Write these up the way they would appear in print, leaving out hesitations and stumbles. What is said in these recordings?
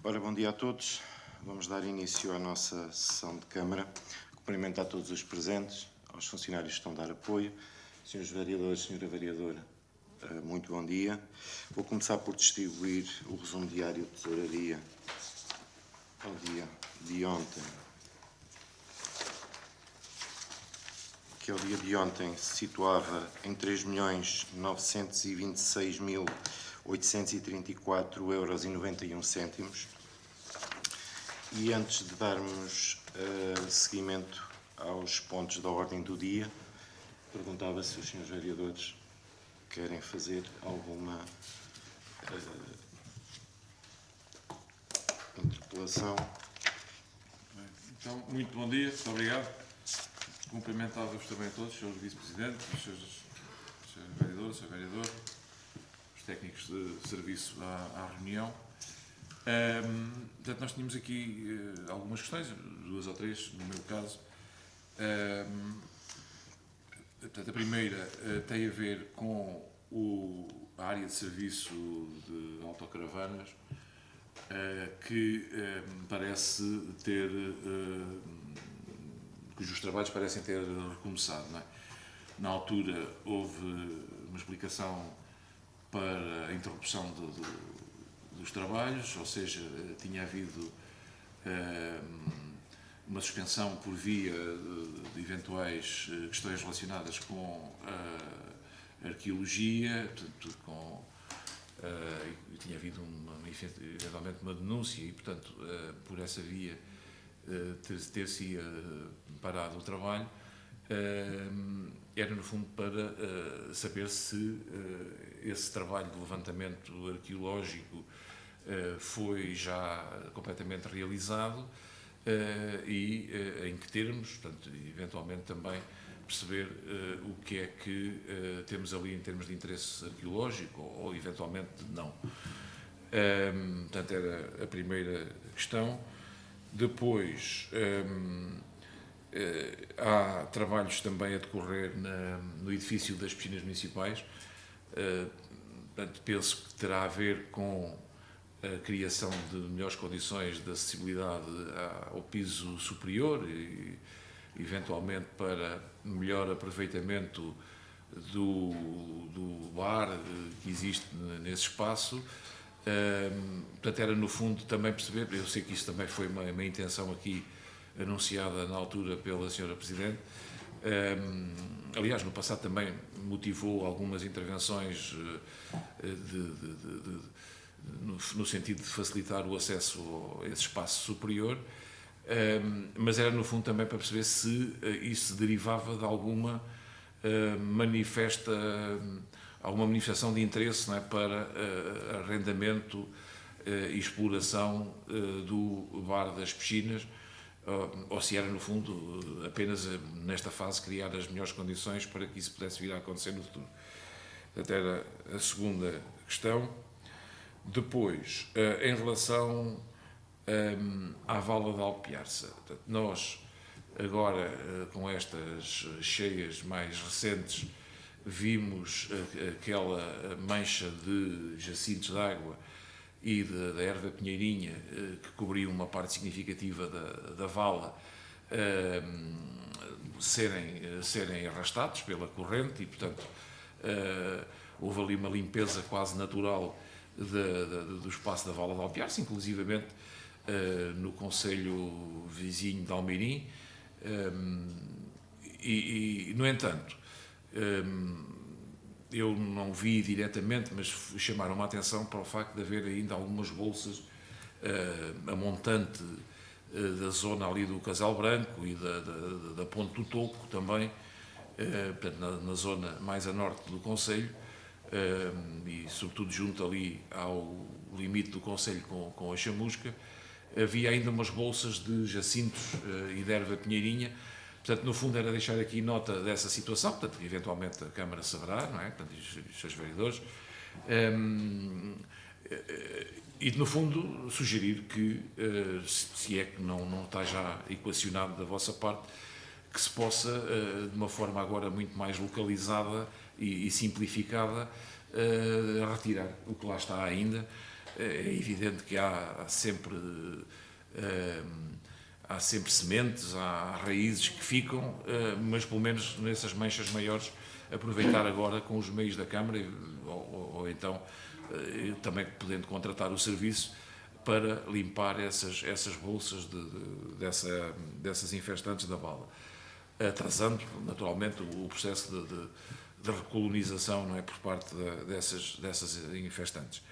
Ora, bom dia a todos. Vamos dar início à nossa sessão de Câmara. Cumprimento a todos os presentes, aos funcionários que estão a dar apoio, senhores vereadores, senhora vereadora, muito bom dia. Vou começar por distribuir o resumo diário de tesouraria ao dia de ontem, que ao dia de ontem se situava em 3.926.834,91 €. E antes de darmos seguimento aos pontos da ordem do dia, perguntava se os senhores vereadores querem fazer alguma interpelação. Então, muito bom dia, muito obrigado. Cumprimentava-vos também a todos, senhores vice-presidentes, senhores vereadores, senhor vereador, os técnicos de serviço à reunião. Portanto, nós tínhamos aqui algumas questões, 2 ou 3 no meu caso. Portanto, a primeira tem a ver com a área de serviço de autocaravanas, que parece ter, cujos trabalhos parecem ter recomeçado, não é? Na altura houve uma explicação para a interrupção dos trabalhos, ou seja, tinha havido uma suspensão por via de eventuais questões relacionadas com a arqueologia, portanto, tinha havido eventualmente uma denúncia e, portanto, por essa via ter-se parado o trabalho. Era no fundo para saber se esse trabalho de levantamento arqueológico foi já completamente realizado e em que termos, portanto, eventualmente também perceber o que é que temos ali em termos de interesse arqueológico ou eventualmente não. Portanto, era a primeira questão. Depois, há trabalhos também a decorrer no edifício das piscinas municipais. Portanto, penso que terá a ver com a criação de melhores condições de acessibilidade ao piso superior e, eventualmente, para melhor aproveitamento do bar que existe nesse espaço. Portanto, era no fundo também perceber, eu sei que isso também foi uma intenção aqui anunciada na altura pela senhora Presidente, aliás, no passado também motivou algumas intervenções no sentido de facilitar o acesso a esse espaço superior, mas era no fundo também para perceber se isso derivava de alguma manifestação de interesse, não é, para arrendamento e exploração do bar das piscinas, ou se era no fundo apenas nesta fase criar as melhores condições para que isso pudesse vir a acontecer no futuro. Portanto, era a segunda questão. Depois, em relação à Vala de Alpiarça, portanto, nós agora com estas cheias mais recentes vimos aquela mancha de jacintos de água e da erva pinheirinha que cobriu uma parte significativa da vala serem arrastados pela corrente e, portanto, houve ali uma limpeza quase natural do espaço da Vala de Alpiarça, inclusivamente no concelho vizinho de Almeirim. No entanto, eu não vi diretamente, mas chamaram-me a atenção para o facto de haver ainda algumas bolsas a montante da zona ali do Casal Branco e da Ponte do Toco também, portanto, na zona mais a norte do concelho, e sobretudo junto ali ao limite do concelho com a Chamusca, havia ainda umas bolsas de jacintos e de erva pinheirinha. Portanto, no fundo, era deixar aqui nota dessa situação, portanto, eventualmente a Câmara saberá, não é? Portanto, os seus vereadores. E, no fundo, sugerir que, se é que não está já equacionado da vossa parte, que se possa, de uma forma agora muito mais localizada e simplificada, retirar o que lá está ainda, é evidente que há sempre sementes, há raízes que ficam, mas pelo menos nessas manchas maiores aproveitar agora com os meios da Câmara ou então também podendo contratar o serviço para limpar essas bolsas dessas infestantes da bala, atrasando naturalmente o processo de recolonização, não é, por parte dessas infestantes.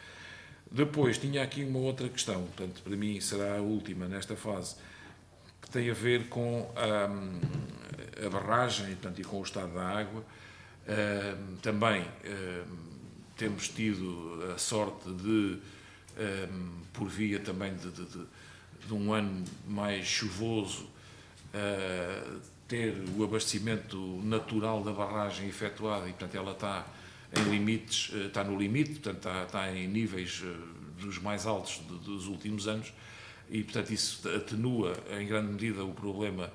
Depois tinha aqui uma outra questão, portanto para mim será a última nesta fase, que tem a ver com a barragem, portanto, e com o estado da água. Também temos tido a sorte de, por via também de um ano mais chuvoso, ter o abastecimento natural da barragem efetuado e, portanto, ela está em limites, está no limite, portanto, está em níveis dos mais altos dos últimos anos e, portanto, isso atenua em grande medida o problema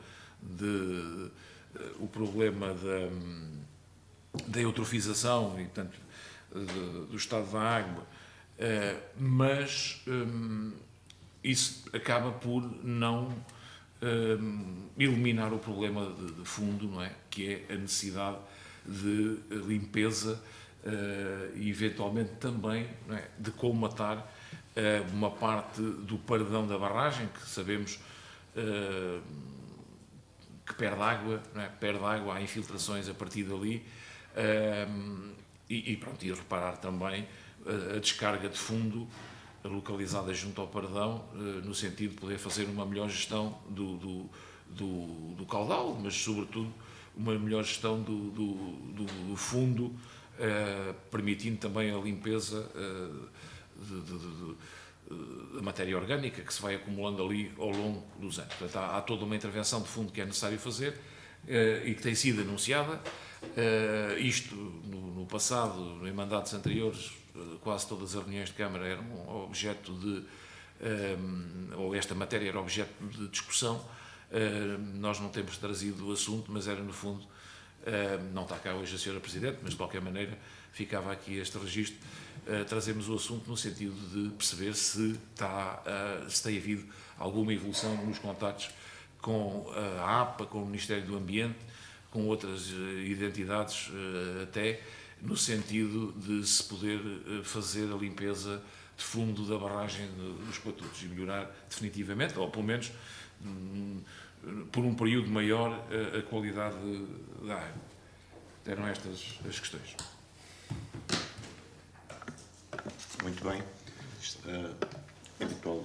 da eutrofização e, portanto, do estado da água, mas isso acaba por não eliminar o problema de fundo, não é? Que é a necessidade de limpeza e, eventualmente, também, não é, de colmatar uma parte do paredão da barragem, que sabemos que perde água, não é? Perde água, há infiltrações a partir dali, e reparar também a descarga de fundo localizada junto ao paredão, no sentido de poder fazer uma melhor gestão do caudal, mas sobretudo uma melhor gestão do fundo, permitindo também a limpeza da matéria orgânica que se vai acumulando ali ao longo dos anos. Portanto, há toda uma intervenção de fundo que é necessário fazer e que tem sido anunciada. Isto, no passado, em mandatos anteriores, quase todas as reuniões de Câmara eram objeto ou esta matéria era objeto de discussão. Nós não temos trazido o assunto, mas era, no fundo, não está cá hoje a Sra. Presidente, mas de qualquer maneira ficava aqui este registro. Trazemos o assunto no sentido de perceber se tem havido alguma evolução nos contactos com a APA, com o Ministério do Ambiente, com outras identidades, até no sentido de se poder fazer a limpeza de fundo da barragem dos Patutos e melhorar definitivamente, ou pelo menos por um período maior, a qualidade da água. Eram estas as questões. Muito bem. É habitual,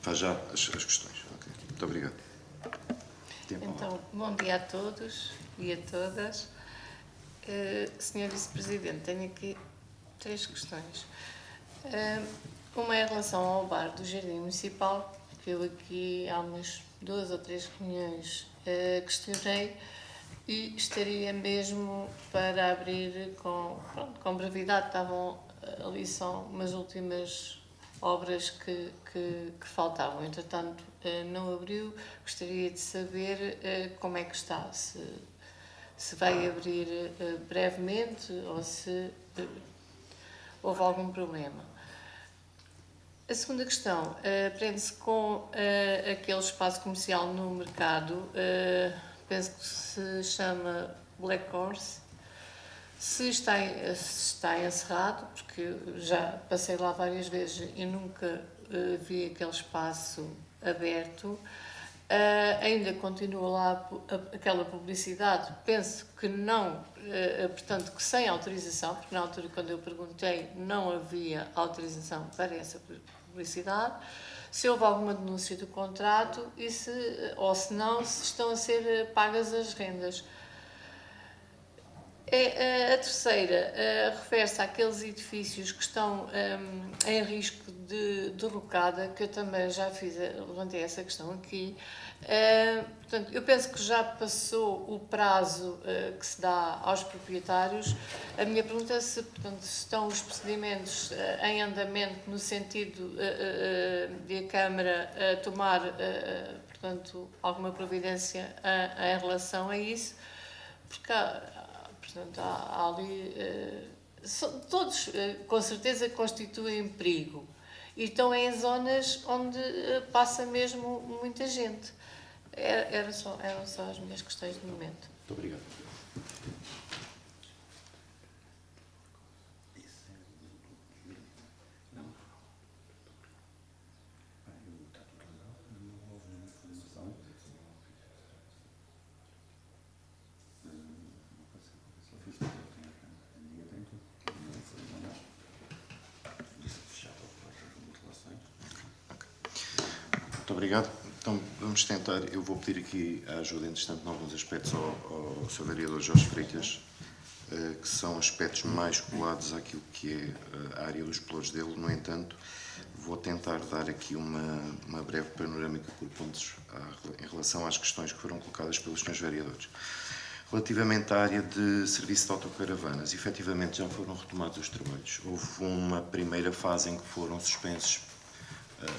faz já as questões. Okay. Muito obrigado. Então, bom dia a todos e a todas. Sr. Vice-Presidente, tenho aqui 3 questões. Uma é em relação ao bar do Jardim Municipal, que eu aqui há umas 2 ou 3 reuniões questionei e estaria mesmo para abrir com brevidade. Estavam ali, são umas últimas obras que faltavam. Entretanto, não abriu. Gostaria de saber como é que está, se vai abrir brevemente ou se houve algum problema. A segunda questão prende-se com aquele espaço comercial no mercado, penso que se chama Black Horse. Se está encerrado, porque eu já passei lá várias vezes e nunca vi aquele espaço aberto, ainda continua lá aquela publicidade, penso que não, portanto, que sem autorização, porque na altura quando eu perguntei não havia autorização para essa publicidade, se houve alguma denúncia do contrato ou se não, se estão a ser pagas as rendas. A terceira refere-se àqueles edifícios que estão em risco de derrocada, que eu também já levantei essa questão aqui. Portanto, eu penso que já passou o prazo que se dá aos proprietários. A minha pergunta é se, portanto, estão os procedimentos em andamento no sentido de a Câmara tomar, portanto, alguma providência em relação a isso, porque portanto, há ali, todos com certeza constituem perigo. e estão em zonas onde passa mesmo muita gente. Eram só as minhas questões de momento. Muito obrigado. Muito obrigado. Então, vamos tentar, eu vou pedir aqui a ajuda, entretanto, em alguns aspectos ao Sr. Vereador Jorge Freitas, que são aspectos mais colados àquilo que é a área dos pelouros dele. No entanto, vou tentar dar aqui uma breve panorâmica por pontos em relação às questões que foram colocadas pelos Srs. Vereadores. Relativamente à área de serviço de autocaravanas, efetivamente já foram retomados os trabalhos. Houve uma primeira fase em que foram suspensos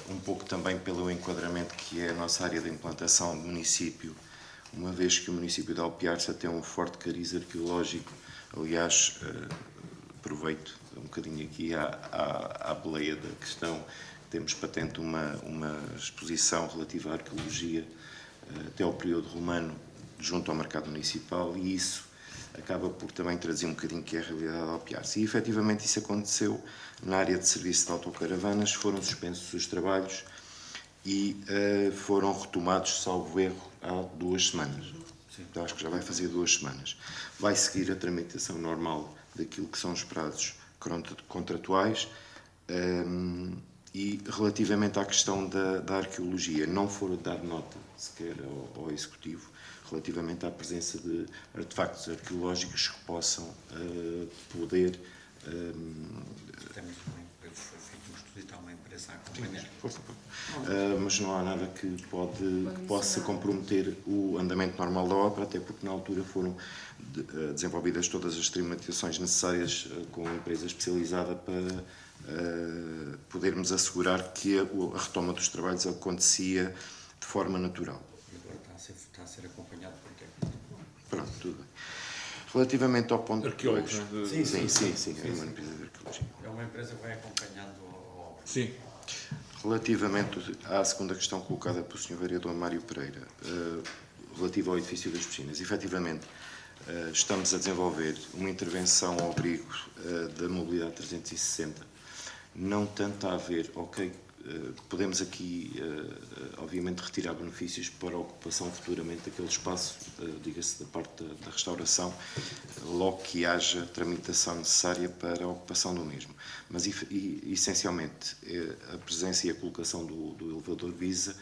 um pouco também pelo enquadramento que é a nossa área de implantação do município, uma vez que o município de Alpiarça tem um forte cariz arqueológico. Aliás, aproveito um bocadinho aqui à boleia da questão, temos patente uma exposição relativa à arqueologia até ao período romano junto ao mercado municipal, e isso acaba por também trazer um bocadinho que é a realidade de Alpiarça. E efetivamente isso aconteceu na área de serviço de autocaravanas, foram suspensos os trabalhos e foram retomados, salvo erro, há 2 semanas. Então, acho que já vai fazer 2 semanas. Vai seguir a tramitação normal daquilo que são os prazos contratuais. E relativamente à questão da arqueologia, não foram dar nota sequer ao Executivo relativamente à presença de artefactos arqueológicos que possam poder... Temos foi feito um estudo e está uma empresa a acompanhar. Mas não há nada que possa comprometer o andamento normal da obra, até porque na altura foram desenvolvidas todas as tramitações necessárias com a empresa especializada para podermos assegurar que a retoma dos trabalhos acontecia de forma natural. E agora está a ser acompanhado por técnico. Pronto, tudo bem. Relativamente ao ponto... Arqueólogos, Sim, é uma empresa de arqueologia. É uma empresa que vai acompanhando a obra. Sim. Relativamente à segunda questão colocada pelo Sr. Vereador Mário Pereira, relativa ao edifício das piscinas, efetivamente estamos a desenvolver uma intervenção ao abrigo da mobilidade 360, não tanto a ver, podemos aqui, obviamente, retirar benefícios para a ocupação futuramente daquele espaço, diga-se, da parte da restauração, logo que haja tramitação necessária para a ocupação do mesmo. Mas, essencialmente, a presença e a colocação do elevador visa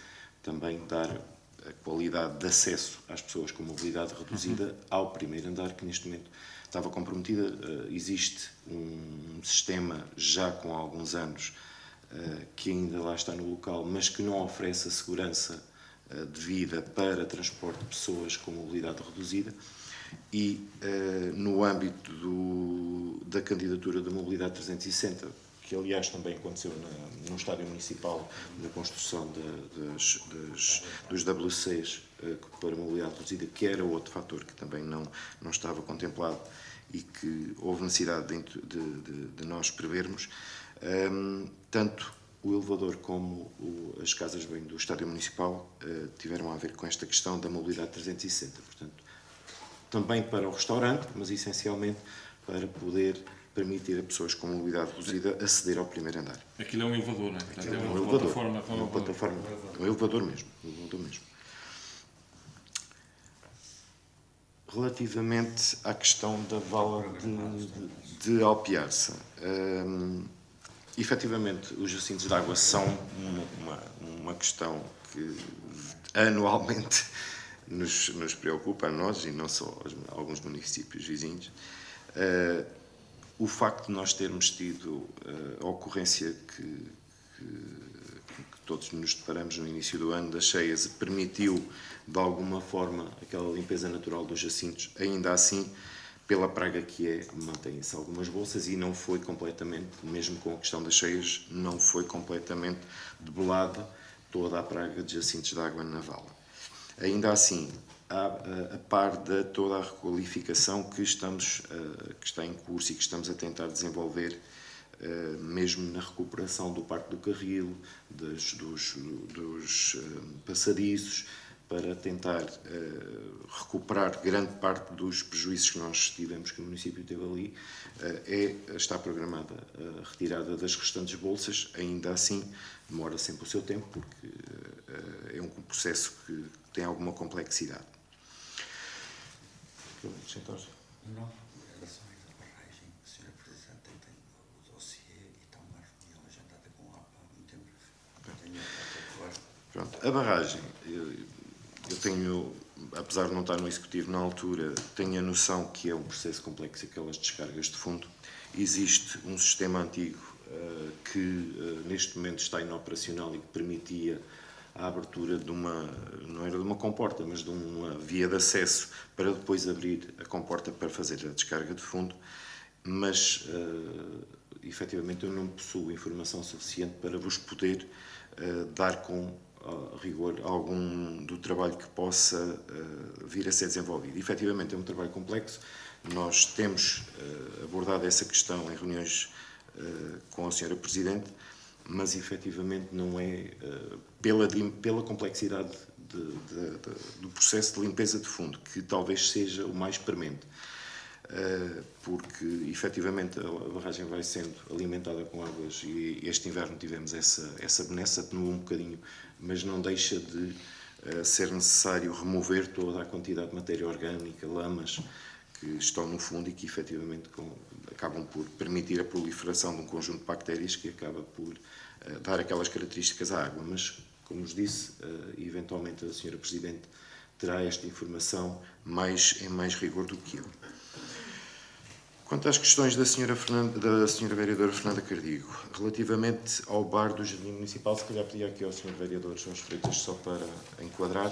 também dar a qualidade de acesso às pessoas com mobilidade reduzida ao primeiro andar, que neste momento estava comprometida. Existe um sistema já com alguns anos que ainda lá está no local, mas que não oferece a segurança devida para transporte de pessoas com mobilidade reduzida. E no âmbito da candidatura da mobilidade 360, que aliás também aconteceu no Estádio Municipal, na construção dos WCs para mobilidade reduzida, que era outro fator que também não estava contemplado e que houve necessidade de nós prevermos. Tanto o elevador como as casas de banho do Estádio Municipal tiveram a ver com esta questão da mobilidade 360. Portanto, também para o restaurante, mas essencialmente para poder permitir a pessoas com mobilidade reduzida aceder ao primeiro andar. Aquilo é um elevador, não é? Portanto, É uma elevador, plataforma. uma plataforma, um elevador mesmo. Relativamente à questão da vala de Alpiarça, efetivamente os jacintos de água são uma questão que anualmente nos preocupa a nós e não só a alguns municípios vizinhos. O facto de nós termos tido a ocorrência que todos nos deparamos no início do ano das cheias permitiu de alguma forma aquela limpeza natural dos jacintos, ainda assim, pela praga que é, mantém-se algumas bolsas e não foi completamente, mesmo com a questão das cheias, não foi completamente debelada toda a praga de jacintos de água na vala. Ainda assim, a par de toda a requalificação que está em curso e que estamos a tentar desenvolver mesmo na recuperação do Parque do Carril, dos passadiços, para tentar recuperar grande parte dos prejuízos que nós tivemos, que o município teve ali. Está programada a retirada das restantes bolsas, ainda assim demora sempre o seu tempo, porque é um processo que tem alguma complexidade. Não, em relação à barragem, a senhora Presidente tem o dossiê e está uma reunião agendada com a APA há muito tempo. Pronto, a barragem, eu tenho, apesar de não estar no Executivo na altura, tenho a noção que é um processo complexo, aquelas descargas de fundo. Existe um sistema antigo que neste momento está inoperacional e que permitia a abertura de não era de uma comporta, mas de uma via de acesso para depois abrir a comporta para fazer a descarga de fundo, mas efetivamente eu não possuo informação suficiente para vos poder dar com rigor algum do trabalho que possa vir a ser desenvolvido. Efetivamente é um trabalho complexo, nós temos abordado essa questão em reuniões com a Sra. Presidente, mas efetivamente não é pela complexidade do processo de limpeza de fundo, que talvez seja o mais premente, porque efetivamente a barragem vai sendo alimentada com águas e este inverno tivemos essa benesse, atenuou um bocadinho, mas não deixa de ser necessário remover toda a quantidade de matéria orgânica, lamas que estão no fundo e que efetivamente acabam por permitir a proliferação de um conjunto de bactérias que acaba por dar aquelas características à água. Mas, como vos disse, eventualmente a Sra. Presidente terá esta informação em mais rigor do que eu. Quanto às questões da Sra. Vereadora Fernanda Cardigo, relativamente ao bar do Jardim Municipal, se calhar pedia aqui ao Sr. Vereador Jorge Freitas só para enquadrar.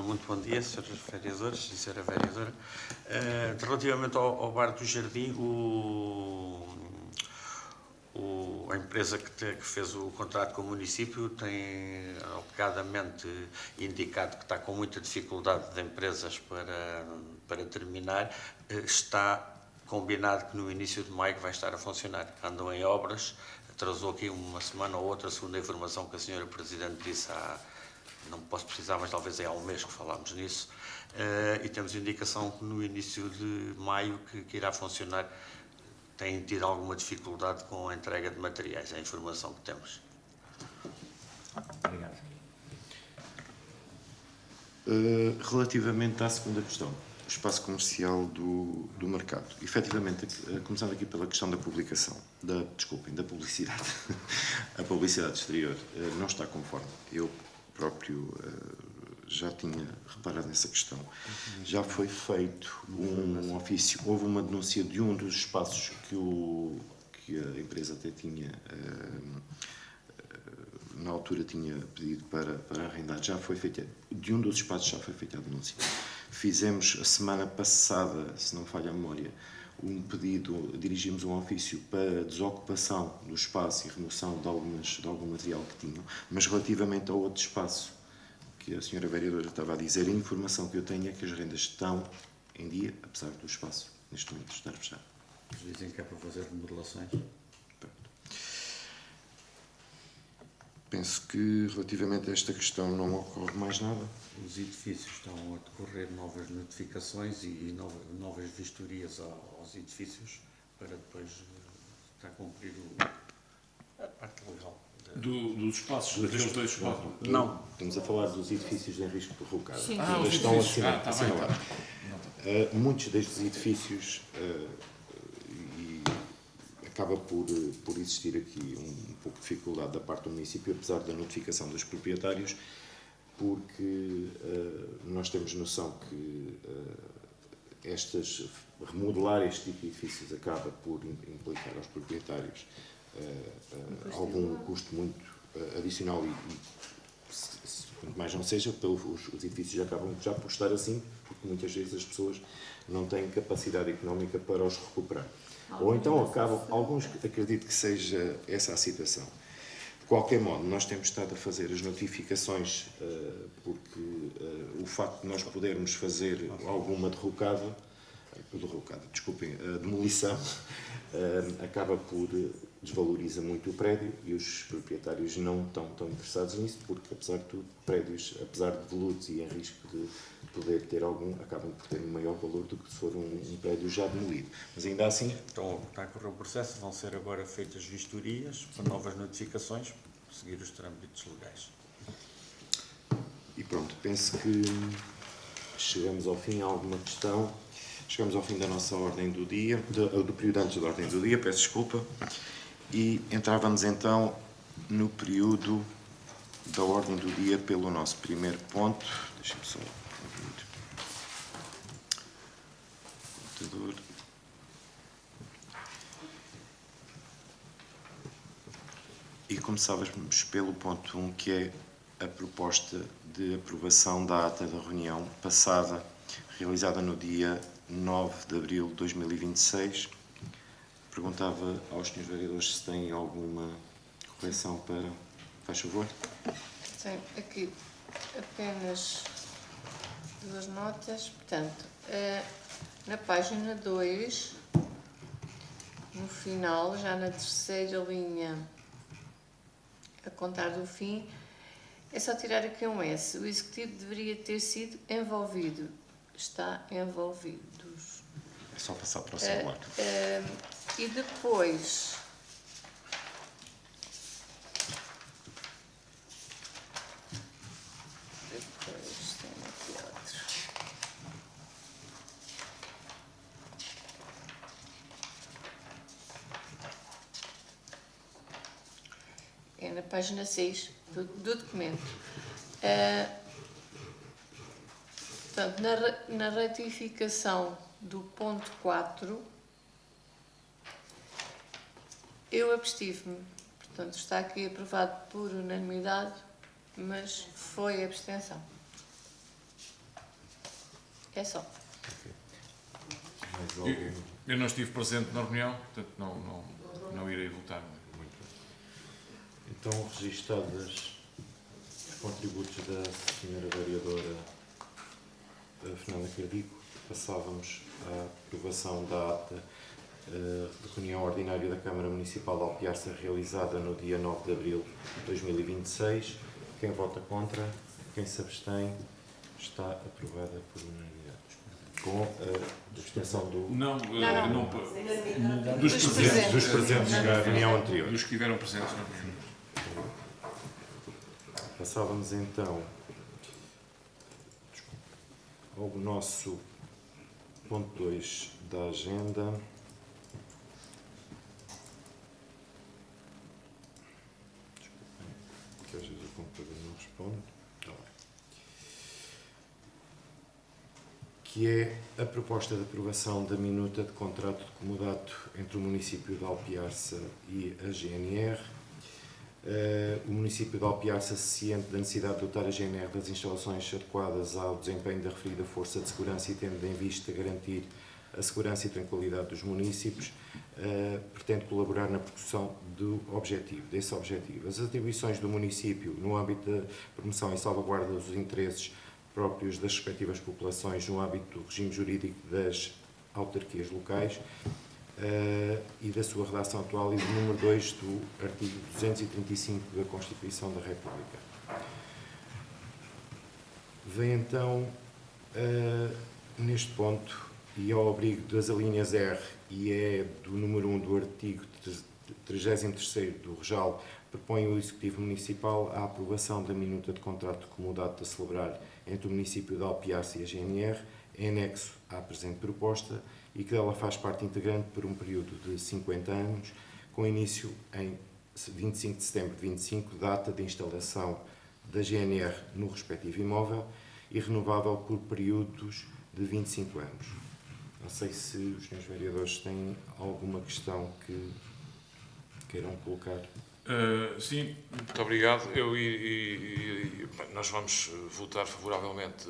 Muito bom dia, Srs. Vereadores e Sra. Vereadora. Relativamente ao bar do Jardim, a empresa que fez o contrato com o município tem alegadamente indicado que está com muita dificuldade de empresas para terminar. Está combinado que no início de maio vai estar a funcionar. Andam em obras, atrasou aqui uma semana ou outra, segundo a informação que a Sra. Presidente disse não posso precisar, mas talvez há um mês que falámos nisso, e temos indicação que no início de maio que irá funcionar. Têm tido alguma dificuldade com a entrega de materiais, é a informação que temos. Obrigado. Relativamente à segunda questão, o espaço comercial do mercado. Efetivamente, começando aqui pela questão da publicação, da publicidade. A publicidade exterior não está conforme. Eu próprio já tinha reparado nessa questão. Já foi feito um ofício, houve uma denúncia de um dos espaços que a empresa até tinha, na altura tinha pedido para arrendar, já foi feita, de um dos espaços já foi feita a denúncia. Fizemos a semana passada, se não falha a memória, um pedido, dirigimos um ofício para desocupação do espaço e remoção de algum material que tinham, mas relativamente ao outro espaço que a Sra. Vereadora estava a dizer, a informação que eu tenho é que as rendas estão em dia, apesar do espaço neste momento estar fechado. Dizem que é para fazer remodelações. Penso que relativamente a esta questão não ocorre mais nada. Os edifícios estão a decorrer novas notificações e novas vistorias aos edifícios para depois estar a cumprir a parte legal. Dos espaços, daqueles dois espaços? Não. Estamos a falar dos edifícios em risco de derrocada. Sim. Os Estão edifícios. assinalados. Muitos destes edifícios acaba por existir aqui um pouco de dificuldade da parte do município, apesar da notificação dos proprietários, porque nós temos noção que remodelar este tipo de edifícios acaba por implicar aos proprietários algum custo muito adicional e quanto mais não seja, os edifícios acabam já por estar assim, porque muitas vezes as pessoas não têm capacidade económica para os recuperar. Ou então alguns acredito que seja essa a situação. De qualquer modo, nós temos estado a fazer as notificações, porque o facto de nós podermos fazer alguma derrocada desculpem, a demolição acaba por desvaloriza muito o prédio e os proprietários não estão tão interessados nisso, porque apesar de tudo, prédios, apesar de veludos e em risco de poder ter algum, acabam por ter um maior valor do que se for um prédio já demolido. Mas ainda assim... Então, está a correr o processo, vão ser agora feitas vistorias, para novas notificações, para seguir os trâmites legais. E pronto, penso que chegamos ao fim. Alguma questão? Chegamos ao fim da nossa ordem do dia, do período antes da ordem do dia, peço desculpa, e entrávamos então no período da ordem do dia pelo nosso primeiro ponto. Deixa-me só abrir o computador. E começávamos pelo ponto 1, que é a proposta de aprovação da ata da reunião passada, realizada no dia 9 de abril de 2026. Perguntava aos senhores vereadores se têm alguma correção para... Faz favor. Tenho aqui apenas 2 notas. Portanto, na página 2, no final, já na terceira linha, a contar do fim, é só tirar aqui um S. O executivo deveria ter sido envolvido. Está envolvidos. É só passar para o celular. E depois... Depois tem aqui outro. É na página 6 do documento. Portanto, na ratificação do ponto 4, eu abstive-me. Portanto, está aqui aprovado por unanimidade, mas foi abstenção. É só. Mais algum? Eu não estive presente na reunião, portanto não irei votar. Muito bem. Então, registadas os contributos da senhora vereadora Fernanda Cardico, passávamos à aprovação da ata de reunião ordinária da Câmara Municipal de Alpiarça, realizada no dia 9 de abril de 2026. Quem vota contra? Quem se abstém? Está aprovada por unanimidade. Com a abstenção do... dos presentes na reunião anterior. Dos que estiveram presentes na reunião. Passávamos então ao nosso ponto 2 da agenda. Desculpem, que às vezes o computador não responde. Que é a proposta de aprovação da minuta de contrato de comodato entre o município de Alpiarça e a GNR. O município de Alpiarça, ciente da necessidade de dotar a GNR das instalações adequadas ao desempenho da referida força de segurança e tendo em vista garantir a segurança e tranquilidade dos municípios, pretende colaborar na persecução desse objetivo. As atribuições do município no âmbito da promoção e salvaguarda dos interesses próprios das respectivas populações no âmbito do regime jurídico das autarquias locais e da sua redação atual e do número 2 do artigo 235 da Constituição da República. Vem então, neste ponto, e ao abrigo das alíneas R e E do número 1 do artigo 33º do REJAL, propõe o Executivo Municipal a aprovação da minuta de contrato de comodato a celebrar entre o município de Alpiarça e a GNR, em anexo à presente proposta, e que dela faz parte integrante por um período de 50 anos, com início em 25 de setembro de 25, data de instalação da GNR no respectivo imóvel, e renovável por períodos de 25 anos. Não sei se os senhores vereadores têm alguma questão que queiram colocar. Sim, muito obrigado. Nós vamos votar favoravelmente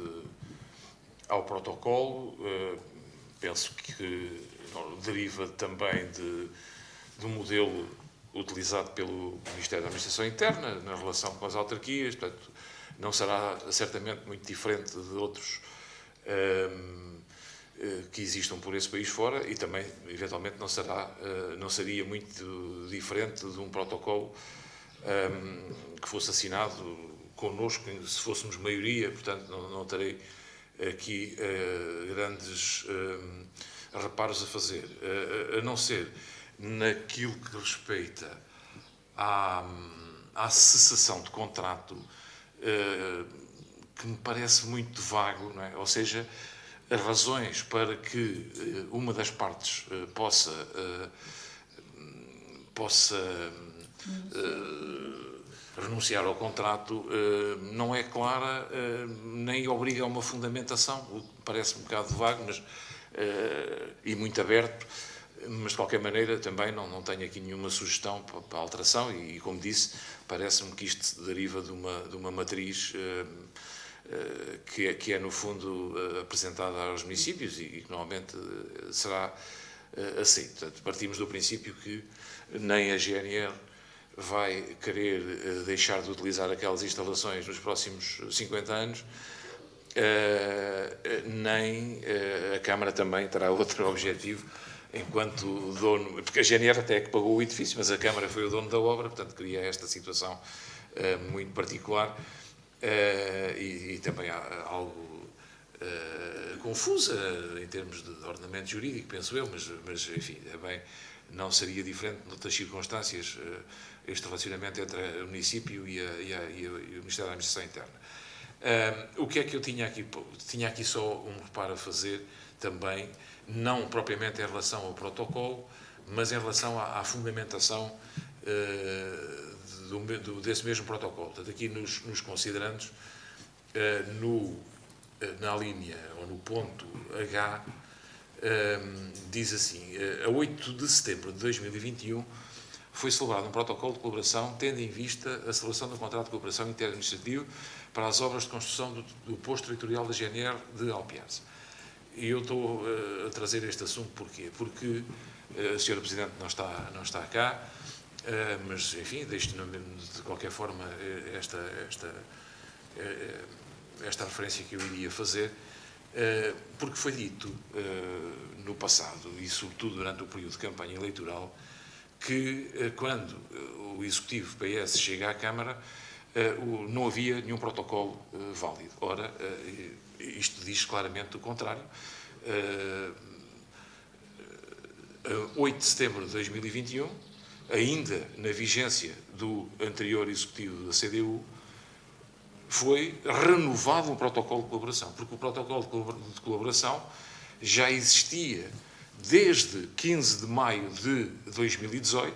ao protocolo. Penso que deriva também do modelo utilizado pelo Ministério da Administração Interna na relação com as autarquias, portanto, não será certamente muito diferente de outros que existam por esse país fora, e também, eventualmente, não seria muito diferente de um protocolo que fosse assinado connosco, se fôssemos maioria, portanto, não terei aqui grandes reparos a fazer, a não ser naquilo que respeita à cessação de contrato, que me parece muito vago, não é? Ou seja, as razões para que uma das partes possa renunciar ao contrato não é clara, nem obriga a uma fundamentação, o que parece um bocado vago, mas, e muito aberto, mas de qualquer maneira também não tenho aqui nenhuma sugestão para alteração, e como disse, parece-me que isto se deriva de uma matriz que é no fundo apresentada aos municípios e que normalmente será aceito. Portanto, partimos do princípio que nem a GNR vai querer deixar de utilizar aquelas instalações nos próximos 50 anos, nem a Câmara também terá outro objetivo enquanto dono, porque a GNR até é que pagou o edifício, mas a Câmara foi o dono da obra, portanto cria esta situação muito particular e também algo confusa em termos de ordenamento jurídico, penso eu, mas enfim, não seria diferente noutras circunstâncias este relacionamento entre o município e o Ministério da Administração Interna. O que é que eu tinha aqui? Tinha aqui só um reparo a fazer também, não propriamente em relação ao protocolo, mas em relação à fundamentação desse mesmo protocolo. Portanto, aqui nos considerandos, na linha, ou no ponto H, diz assim: a 8 de setembro de 2021 foi celebrado um protocolo de colaboração tendo em vista a celebração do contrato de cooperação interadministrativo para as obras de construção do posto territorial da GNR de Alpiarce. E eu estou a trazer este assunto porquê? Porque a Sra. Presidente não está cá, mas, enfim, deixo de qualquer forma esta referência que eu iria fazer, porque foi dito no passado, e sobretudo durante o período de campanha eleitoral, que quando o Executivo PS chega à Câmara, não havia nenhum protocolo válido. Ora, isto diz claramente o contrário. 8 de setembro de 2021, ainda na vigência do anterior Executivo da CDU, foi renovado um protocolo de colaboração, porque o protocolo de colaboração já existia desde 15 de maio de 2018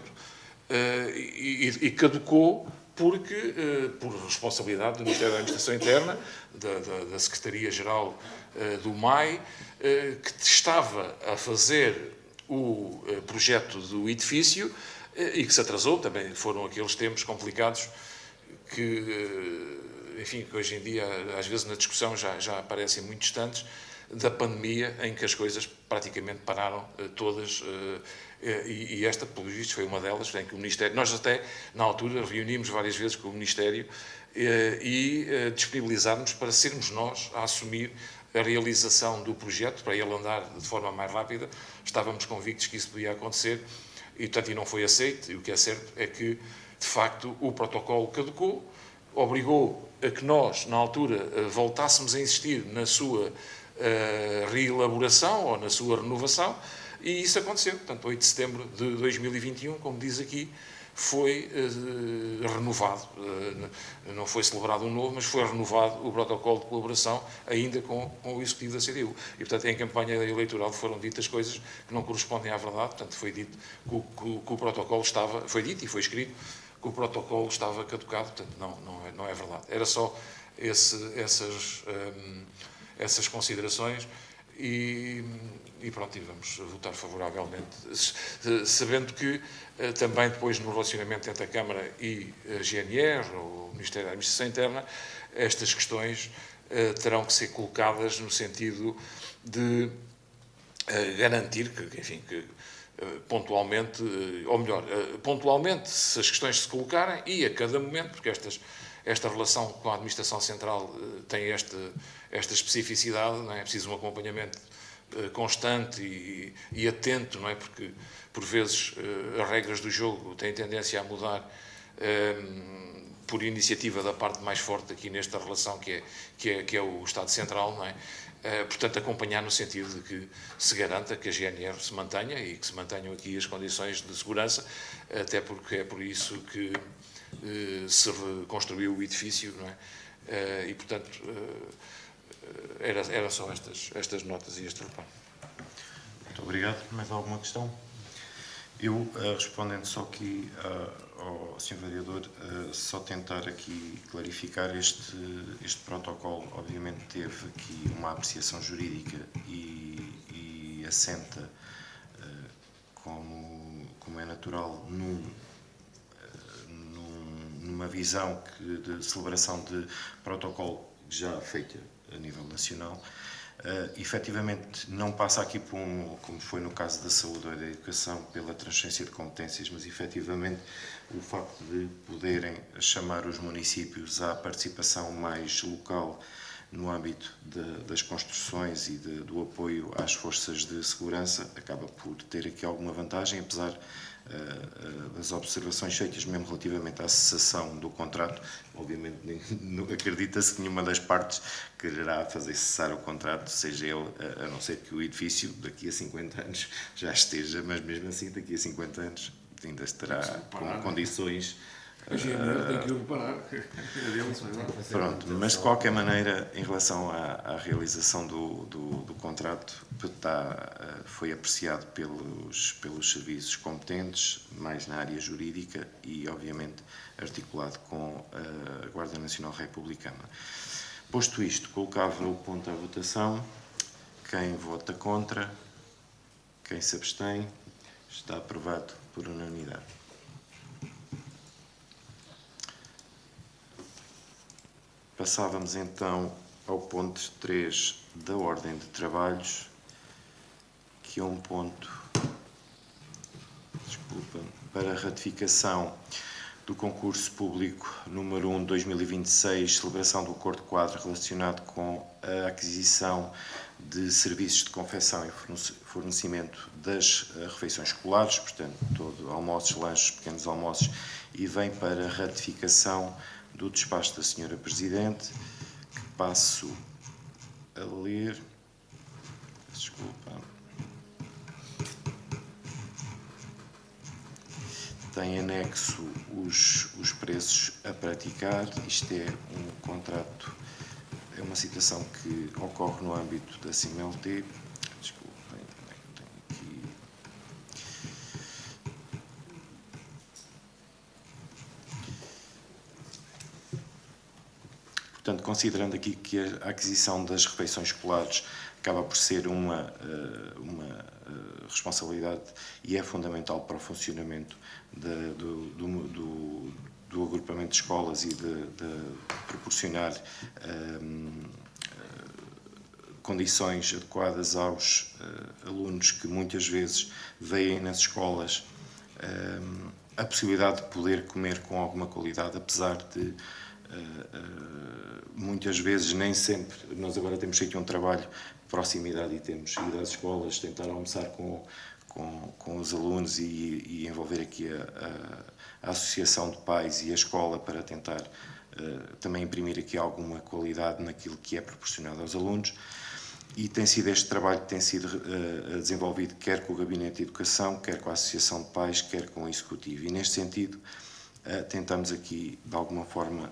e caducou porque, por responsabilidade do Ministério da Administração Interna, da Secretaria-Geral do MAI, que estava a fazer o projeto do edifício e que se atrasou. Também foram aqueles tempos complicados que, enfim, que hoje em dia, às vezes na discussão, já aparecem muito distantes da pandemia, em que as coisas praticamente pararam todas, e esta, pelos vistos, foi uma delas, em que o Ministério... Nós até, na altura, reunimos várias vezes com o Ministério e disponibilizámos para sermos nós a assumir a realização do projeto, para ele andar de forma mais rápida. Estávamos convictos que isso podia acontecer e, portanto, não foi aceito. E o que é certo é que, de facto, o protocolo caducou, obrigou a que nós, na altura, voltássemos a insistir na sua reelaboração ou na sua renovação, e isso aconteceu. Portanto, 8 de setembro de 2021, como diz aqui, foi renovado, não foi celebrado um novo, mas foi renovado o protocolo de colaboração, ainda com o Executivo da CDU. E, portanto, em campanha eleitoral foram ditas coisas que não correspondem à verdade. Portanto, foi dito que o protocolo estava... Foi dito e foi escrito que o protocolo estava caducado. Portanto, não é verdade. Era só essas considerações e pronto, e vamos votar favoravelmente, sabendo que também depois no relacionamento entre a Câmara e a GNR, ou o Ministério da Administração Interna, estas questões terão que ser colocadas no sentido de garantir que, enfim, que pontualmente, ou melhor, pontualmente, se as questões se colocarem, e a cada momento, porque esta relação com a Administração Central tem esta especificidade, não é? É preciso um acompanhamento constante e atento, não é? Porque, por vezes, as regras do jogo têm tendência a mudar por iniciativa da parte mais forte aqui nesta relação, que é o Estado Central, não é? Portanto, acompanhar no sentido de que se garanta que a GNR se mantenha e que se mantenham aqui as condições de segurança, até porque é por isso que se reconstruiu o edifício, não é? E, portanto, era só estas notas e este reparo. Muito obrigado. Mais alguma questão? Eu, respondendo só aqui ao Sr. Vereador, só tentar aqui clarificar este protocolo. Obviamente teve aqui uma apreciação jurídica e assenta, como é natural, numa visão de celebração de protocolo já feita a nível nacional. Efetivamente não passa aqui por como foi no caso da saúde ou da educação, pela transferência de competências, mas efetivamente o facto de poderem chamar os municípios à participação mais local no âmbito das construções e do apoio às forças de segurança acaba por ter aqui alguma vantagem, apesar das observações feitas mesmo relativamente à cessação do contrato. Obviamente acredita-se que nenhuma das partes quererá fazer cessar o contrato, seja ele, a não ser que o edifício daqui a 50 anos já esteja, mas mesmo assim daqui a 50 anos ainda estará com condições. A GNR tem que o reparar. É deles, Pronto, mas de qualquer maneira, em relação à realização do contrato, foi apreciado pelos serviços competentes, mais na área jurídica e, obviamente, articulado com a Guarda Nacional Republicana. Posto isto, colocava o ponto à votação. Quem vota contra? Quem se abstém? Está aprovado por unanimidade. Passávamos então ao ponto 3 da ordem de trabalhos, que é um ponto, para a ratificação do concurso público número 1 de 2026, celebração do acordo quadro relacionado com a aquisição de serviços de confecção e fornecimento das refeições escolares, portanto, todo almoços, lanches, pequenos almoços, e vem para a ratificação do despacho da Senhora Presidente, que passo a ler. Desculpa. Tem anexo os preços a praticar. Isto é um contrato, é uma situação que ocorre no âmbito da CIMLT. Desculpem, tenho aqui. Portanto, considerando aqui que a aquisição das refeições escolares acaba por ser uma responsabilidade e é fundamental para o funcionamento do agrupamento de escolas e de proporcionar condições adequadas aos alunos que muitas vezes veem nas escolas a possibilidade de poder comer com alguma qualidade, apesar de muitas vezes, nem sempre, nós agora temos feito um trabalho de proximidade e temos ido às escolas, tentar almoçar com os alunos e envolver aqui a associação de pais e a escola para tentar também imprimir aqui alguma qualidade naquilo que é proporcionado aos alunos. E tem sido este trabalho que tem sido desenvolvido quer com o Gabinete de Educação, quer com a Associação de Pais, quer com o Executivo. E neste sentido, tentamos aqui, de alguma forma,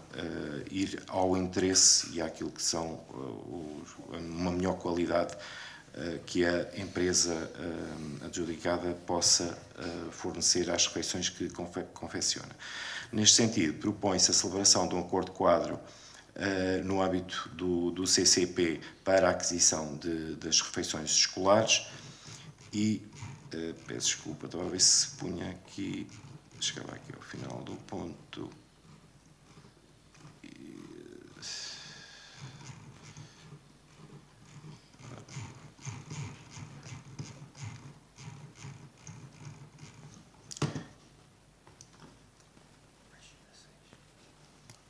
ir ao interesse e àquilo que são uma melhor qualidade que a empresa adjudicada possa fornecer às refeições que confecciona. Neste sentido, propõe-se a celebração de um acordo quadro no âmbito do CCP para a aquisição das refeições escolares e, peço desculpa, estava a ver se punha aqui, chegava aqui ao final do ponto.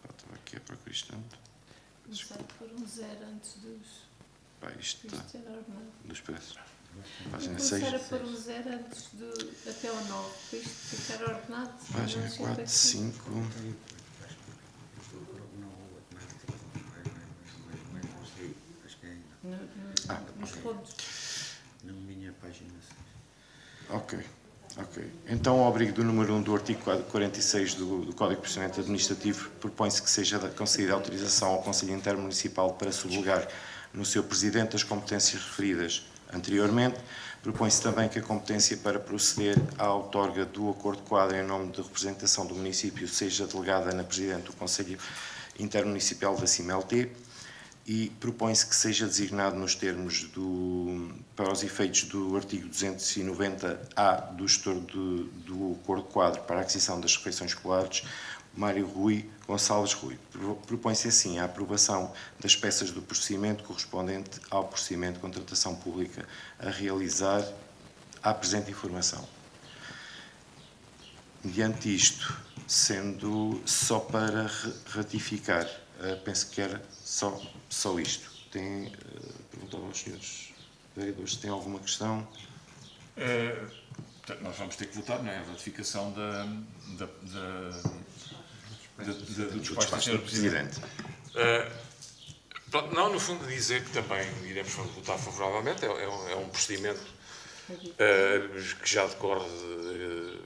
Estava aqui a procurar isto. Começar por um zero antes dos... isto Isto é normal. dos preços. Vou Página começar 6, a pôr o 0 antes até ao 9, para isto ficar ordenado. página Não chega 4, aqui. 5. Nos pontos. Na minha página 6. Ok. Então, ao abrigo do número 1 do artigo 46 do Código de Procedimento Administrativo, propõe-se que seja concedida autorização ao Conselho Intermunicipal para subrogar no seu Presidente as competências referidas anteriormente. Propõe-se também que a competência para proceder à outorga do acordo quadro em nome de representação do município seja delegada na Presidente do Conselho Intermunicipal da CIMLT. E propõe-se que seja designado nos termos para os efeitos do artigo 290-A do gestor do acordo quadro para a aquisição das refeições escolares, Mário Rui Gonçalves Rui. Propõe-se assim a aprovação das peças do procedimento correspondente ao procedimento de contratação pública a realizar à presente informação. Mediante isto, sendo só para ratificar, penso que era só isto. Perguntava aos senhores vereadores se têm alguma questão. Nós vamos ter que votar, não é? A ratificação do despacho do Sr. Presidente. Não, no fundo, dizer que também iremos votar favoravelmente. É um procedimento que já decorre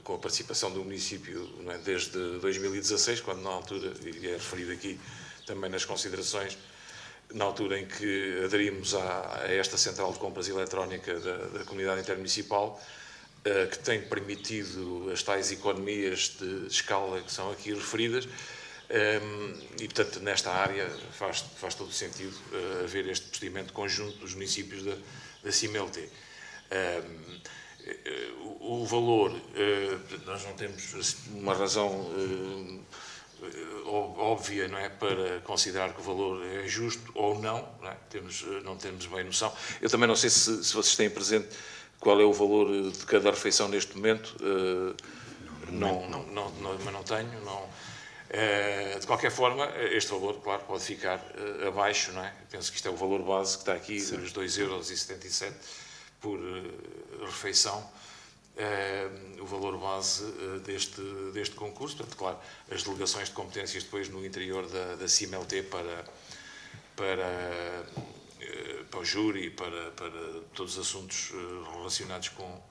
com a participação do município, não é? Desde 2016, quando na altura, e é referido aqui também nas considerações, na altura em que aderimos a esta central de compras eletrónica da comunidade intermunicipal, que tem permitido as tais economias de escala que são aqui referidas, e, portanto, nesta área faz todo o sentido haver este procedimento conjunto dos municípios da CIMLT. O valor, nós não temos uma razão óbvia, não é, para considerar que o valor é justo ou não, não temos bem noção. Eu também não sei se vocês têm presente qual é o valor de cada refeição neste momento. Mas não tenho. De qualquer forma, este valor, claro, pode ficar abaixo, não é? Penso que isto é o valor base que está aqui, sim, os 2,77 € por refeição. O valor base deste concurso. Portanto, claro, as delegações de competências depois no interior da CIMLT para o júri, para todos os assuntos relacionados com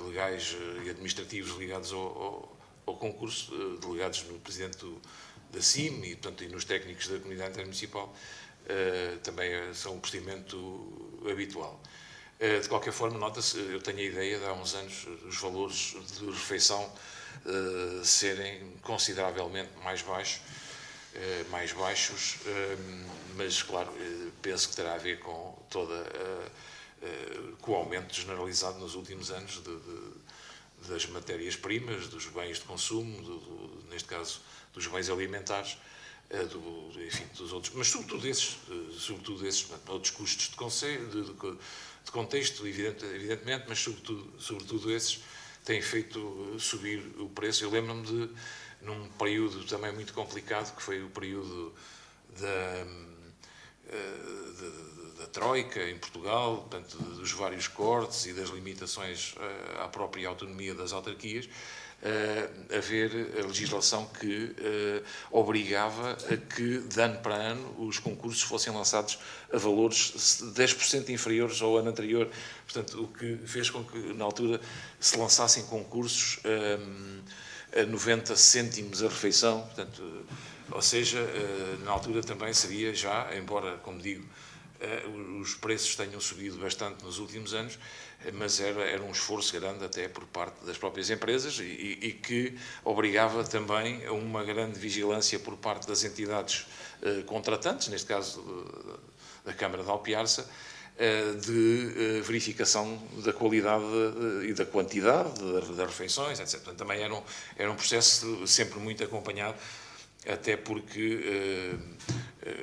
legais e administrativos ligados ao concurso, delegados no Presidente da CIM e, portanto, e nos técnicos da Comunidade Intermunicipal, também são um procedimento habitual. De qualquer forma, nota-se, eu tenho a ideia de há uns anos os valores de refeição serem consideravelmente mais baixos, mas, claro, penso que terá a ver com com o aumento generalizado nos últimos anos das matérias-primas, dos bens de consumo, neste caso dos bens alimentares, enfim, dos outros, mas sobretudo esses outros custos de contexto, evidentemente, mas sobretudo esses têm feito subir o preço. Eu lembro-me num período também muito complicado, que foi o período da Troika em Portugal, portanto, dos vários cortes e das limitações à própria autonomia das autarquias, haver a legislação que obrigava a que, de ano para ano, os concursos fossem lançados a valores 10% inferiores ao ano anterior. Portanto, o que fez com que, na altura, se lançassem concursos a 90 cêntimos a refeição. Portanto, ou seja, na altura também seria já, embora, como digo, os preços tenham subido bastante nos últimos anos, mas era um esforço grande até por parte das próprias empresas e que obrigava também a uma grande vigilância por parte das entidades contratantes, neste caso da Câmara de Alpiarça, de verificação da qualidade e da quantidade das refeições, etc. Portanto, também era um processo sempre muito acompanhado, até porque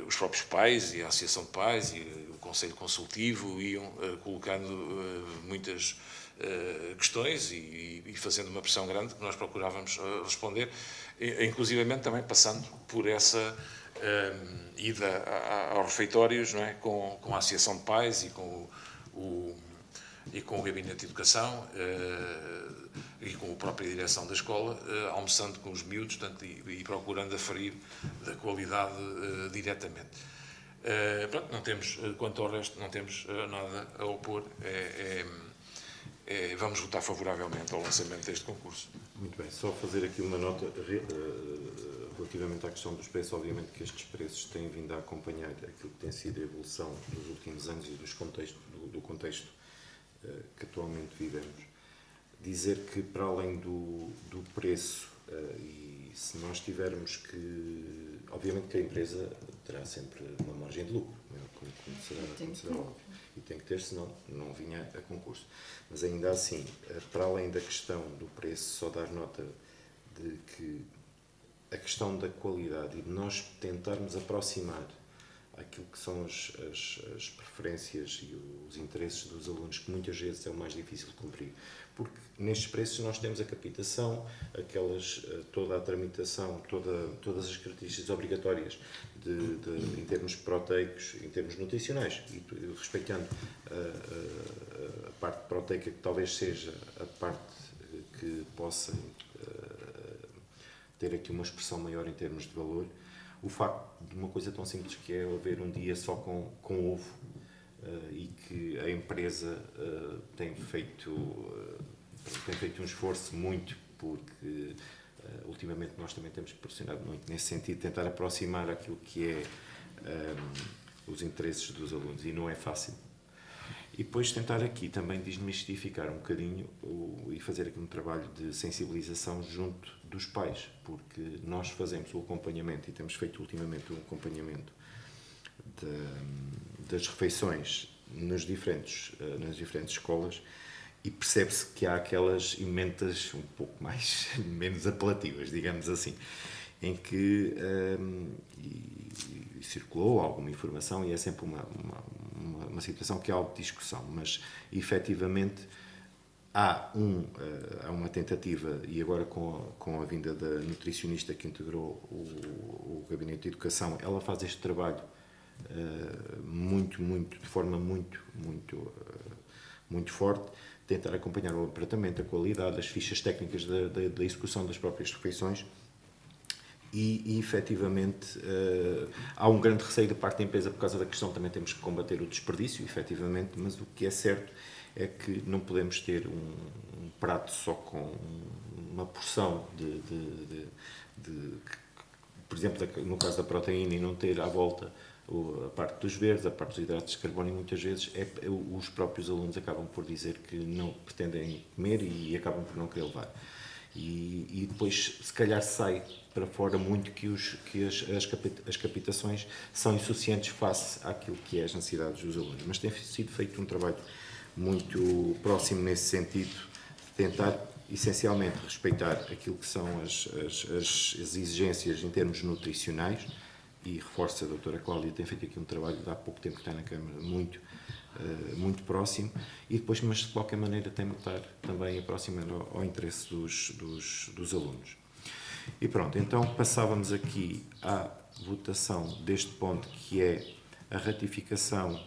os próprios pais e a Associação de Pais e o Conselho Consultivo iam colocando muitas questões e fazendo uma pressão grande que nós procurávamos responder, inclusivamente também passando por essa ida aos refeitórios, não é? Com a Associação de Pais e com o Gabinete de Educação e com a própria direção da escola, almoçando com os miúdos, portanto, e procurando aferir da qualidade diretamente. Pronto, não temos, quanto ao resto, não temos nada a opor. Vamos votar favoravelmente ao lançamento deste concurso. Muito bem, só fazer aqui uma nota relativamente à questão dos preços. Obviamente que estes preços têm vindo a acompanhar aquilo que tem sido a evolução dos últimos anos e do contexto que atualmente vivemos. Dizer que, para além do preço, e se nós tivermos que... Obviamente que a empresa terá sempre uma margem de lucro, como será óbvio. E tem que ter, senão não vinha a concurso. Mas ainda assim, para além da questão do preço, só dar nota de que a questão da qualidade e de nós tentarmos aproximar aquilo que são as preferências e os interesses dos alunos, que muitas vezes é o mais difícil de cumprir. Porque nestes preços nós temos a capitação, toda a tramitação, todas as características obrigatórias em termos proteicos, em termos nutricionais, e respeitando a parte proteica, que talvez seja a parte que possa ter aqui uma expressão maior em termos de valor. O facto de uma coisa tão simples que é haver um dia só com ovo, e que a empresa tem feito um esforço muito, porque ultimamente nós também temos pressionado muito nesse sentido, tentar aproximar aquilo que é os interesses dos alunos, e não é fácil. E depois tentar aqui também desmistificar um bocadinho e fazer aqui um trabalho de sensibilização junto dos pais, porque nós fazemos o acompanhamento e temos feito ultimamente o acompanhamento das refeições nas diferentes escolas, e percebe-se que há aquelas emendas um pouco menos apelativas, digamos assim, em que circulou alguma informação, e é sempre uma situação que há algo de discussão, mas efetivamente há uma tentativa, e agora com a vinda da nutricionista que integrou o Gabinete de Educação, ela faz este trabalho de forma muito forte, tentar acompanhar o tratamento, a qualidade, as fichas técnicas da execução das próprias refeições, e efetivamente há um grande receio da parte da empresa por causa da questão, também temos que combater o desperdício, efetivamente, mas o que é certo é que não podemos ter um prato só com uma porção por exemplo, no caso da proteína, e não ter à volta a parte dos verdes, a parte dos hidratos de carbono, e muitas vezes os próprios alunos acabam por dizer que não pretendem comer e acabam por não querer levar. E depois, se calhar, sai para fora muito que as captações são insuficientes face àquilo que é as necessidades dos alunos. Mas tem sido feito um trabalho muito próximo nesse sentido, de tentar, essencialmente, respeitar aquilo que são as exigências em termos nutricionais, e reforço, a doutora Cláudia tem feito aqui um trabalho de há pouco tempo que está na Câmara muito próximo, e depois, mas de qualquer maneira, tem de estar também aproximando ao interesse dos alunos. E pronto, então passávamos aqui à votação deste ponto, que é a ratificação,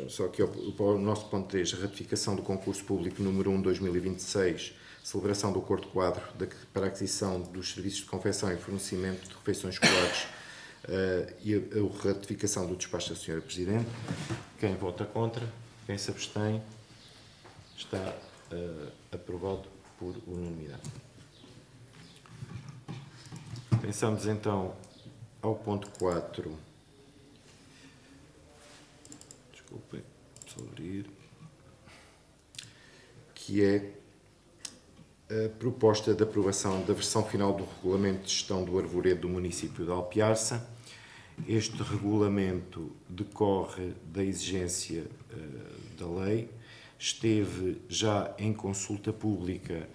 só aqui para o nosso ponto 3, a ratificação do concurso público número 1/2026, celebração do acordo quadro para a aquisição dos serviços de confecção e fornecimento de refeições escolares, e a ratificação do despacho da Sra. Presidente. Quem vota contra, quem se abstém, está aprovado por unanimidade. Pensamos então ao ponto 4. Desculpem, só abrir. Que é a proposta de aprovação da versão final do Regulamento de Gestão do Arvoredo do município de Alpiarça. Este regulamento decorre da exigência da lei, esteve já em consulta pública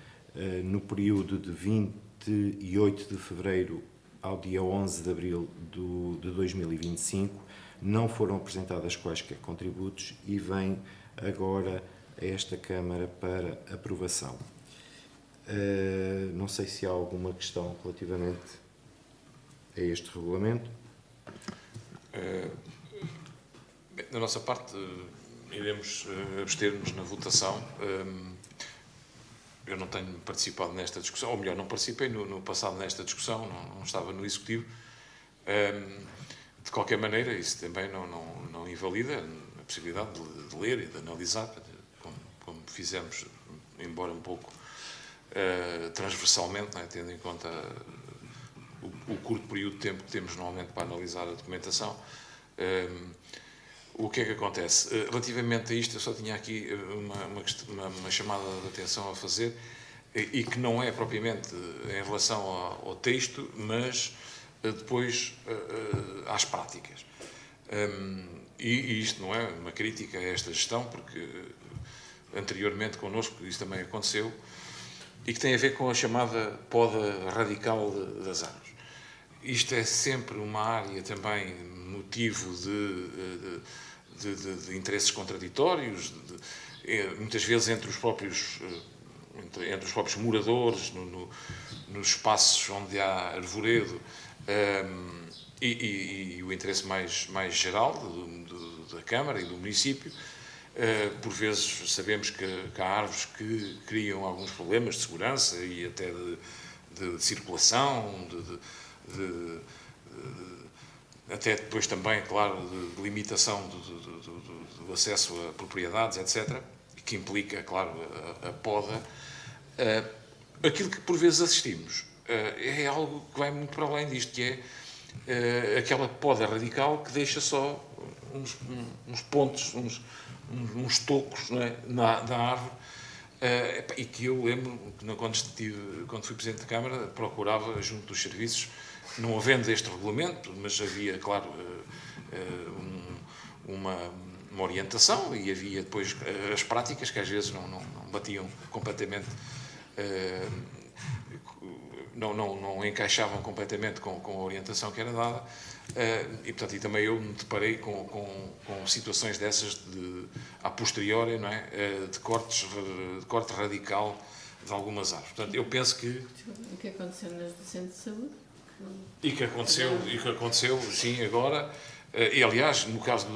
no período de 28 de fevereiro ao dia 11 de abril de 2025, não foram apresentadas quaisquer contributos e vem agora a esta Câmara para aprovação. Não sei se há alguma questão relativamente a este regulamento? Da nossa parte, iremos abster-nos na votação. Eu não tenho participado nesta discussão, ou melhor, não participei no passado nesta discussão, não estava no Executivo. De qualquer maneira, isso também não invalida a possibilidade de ler e de analisar, como fizemos, embora um pouco transversalmente, não é? Tendo em conta o curto período de tempo que temos normalmente para analisar a documentação. O que é que acontece? Relativamente a isto, eu só tinha aqui uma chamada de atenção a fazer, e que não é propriamente em relação ao texto, mas depois às práticas. E isto não é uma crítica a esta gestão, porque anteriormente connosco isso também aconteceu, e que tem a ver com a chamada poda radical das árvores. Isto é sempre uma área também motivo de interesses contraditórios, muitas vezes entre os próprios moradores, nos espaços onde há arvoredo, e o interesse mais geral da Câmara e do município. Por vezes sabemos que há árvores que criam alguns problemas de segurança e até de circulação, até depois também, claro, de limitação do acesso a propriedades, etc., que implica, claro, a poda. Aquilo que por vezes assistimos é algo que vai muito para além disto, que é aquela poda radical que deixa só uns pontos, uns tocos, não é, da árvore, e que eu lembro que quando fui Presidente da Câmara procurava junto dos serviços, não havendo este regulamento, mas havia, claro, uma orientação, e havia depois as práticas que às vezes não batiam completamente, não encaixavam completamente com a orientação que era dada, e portanto e também eu me deparei com situações dessas a posteriori, não é? De corte radical de algumas árvores. Portanto, eu penso que... O que aconteceu nas do Centro de Saúde? E que aconteceu, sim, agora. E, aliás, no caso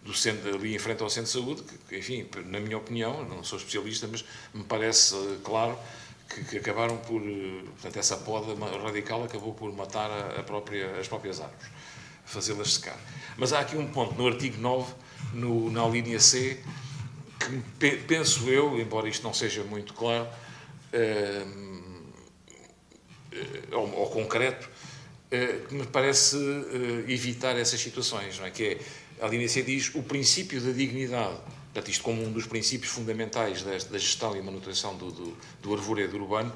do centro, ali em frente ao Centro de Saúde, que, enfim, na minha opinião, não sou especialista, mas me parece claro que acabaram por... Portanto, essa poda radical acabou por matar as próprias árvores, fazê-las secar. Mas há aqui um ponto, no artigo 9, na linha C, que penso eu, embora isto não seja muito claro, ou concreto, que me parece evitar essas situações, não é? Que a linha C diz o princípio da dignidade, portanto, isto como um dos princípios fundamentais da gestão e manutenção do arvoredo urbano,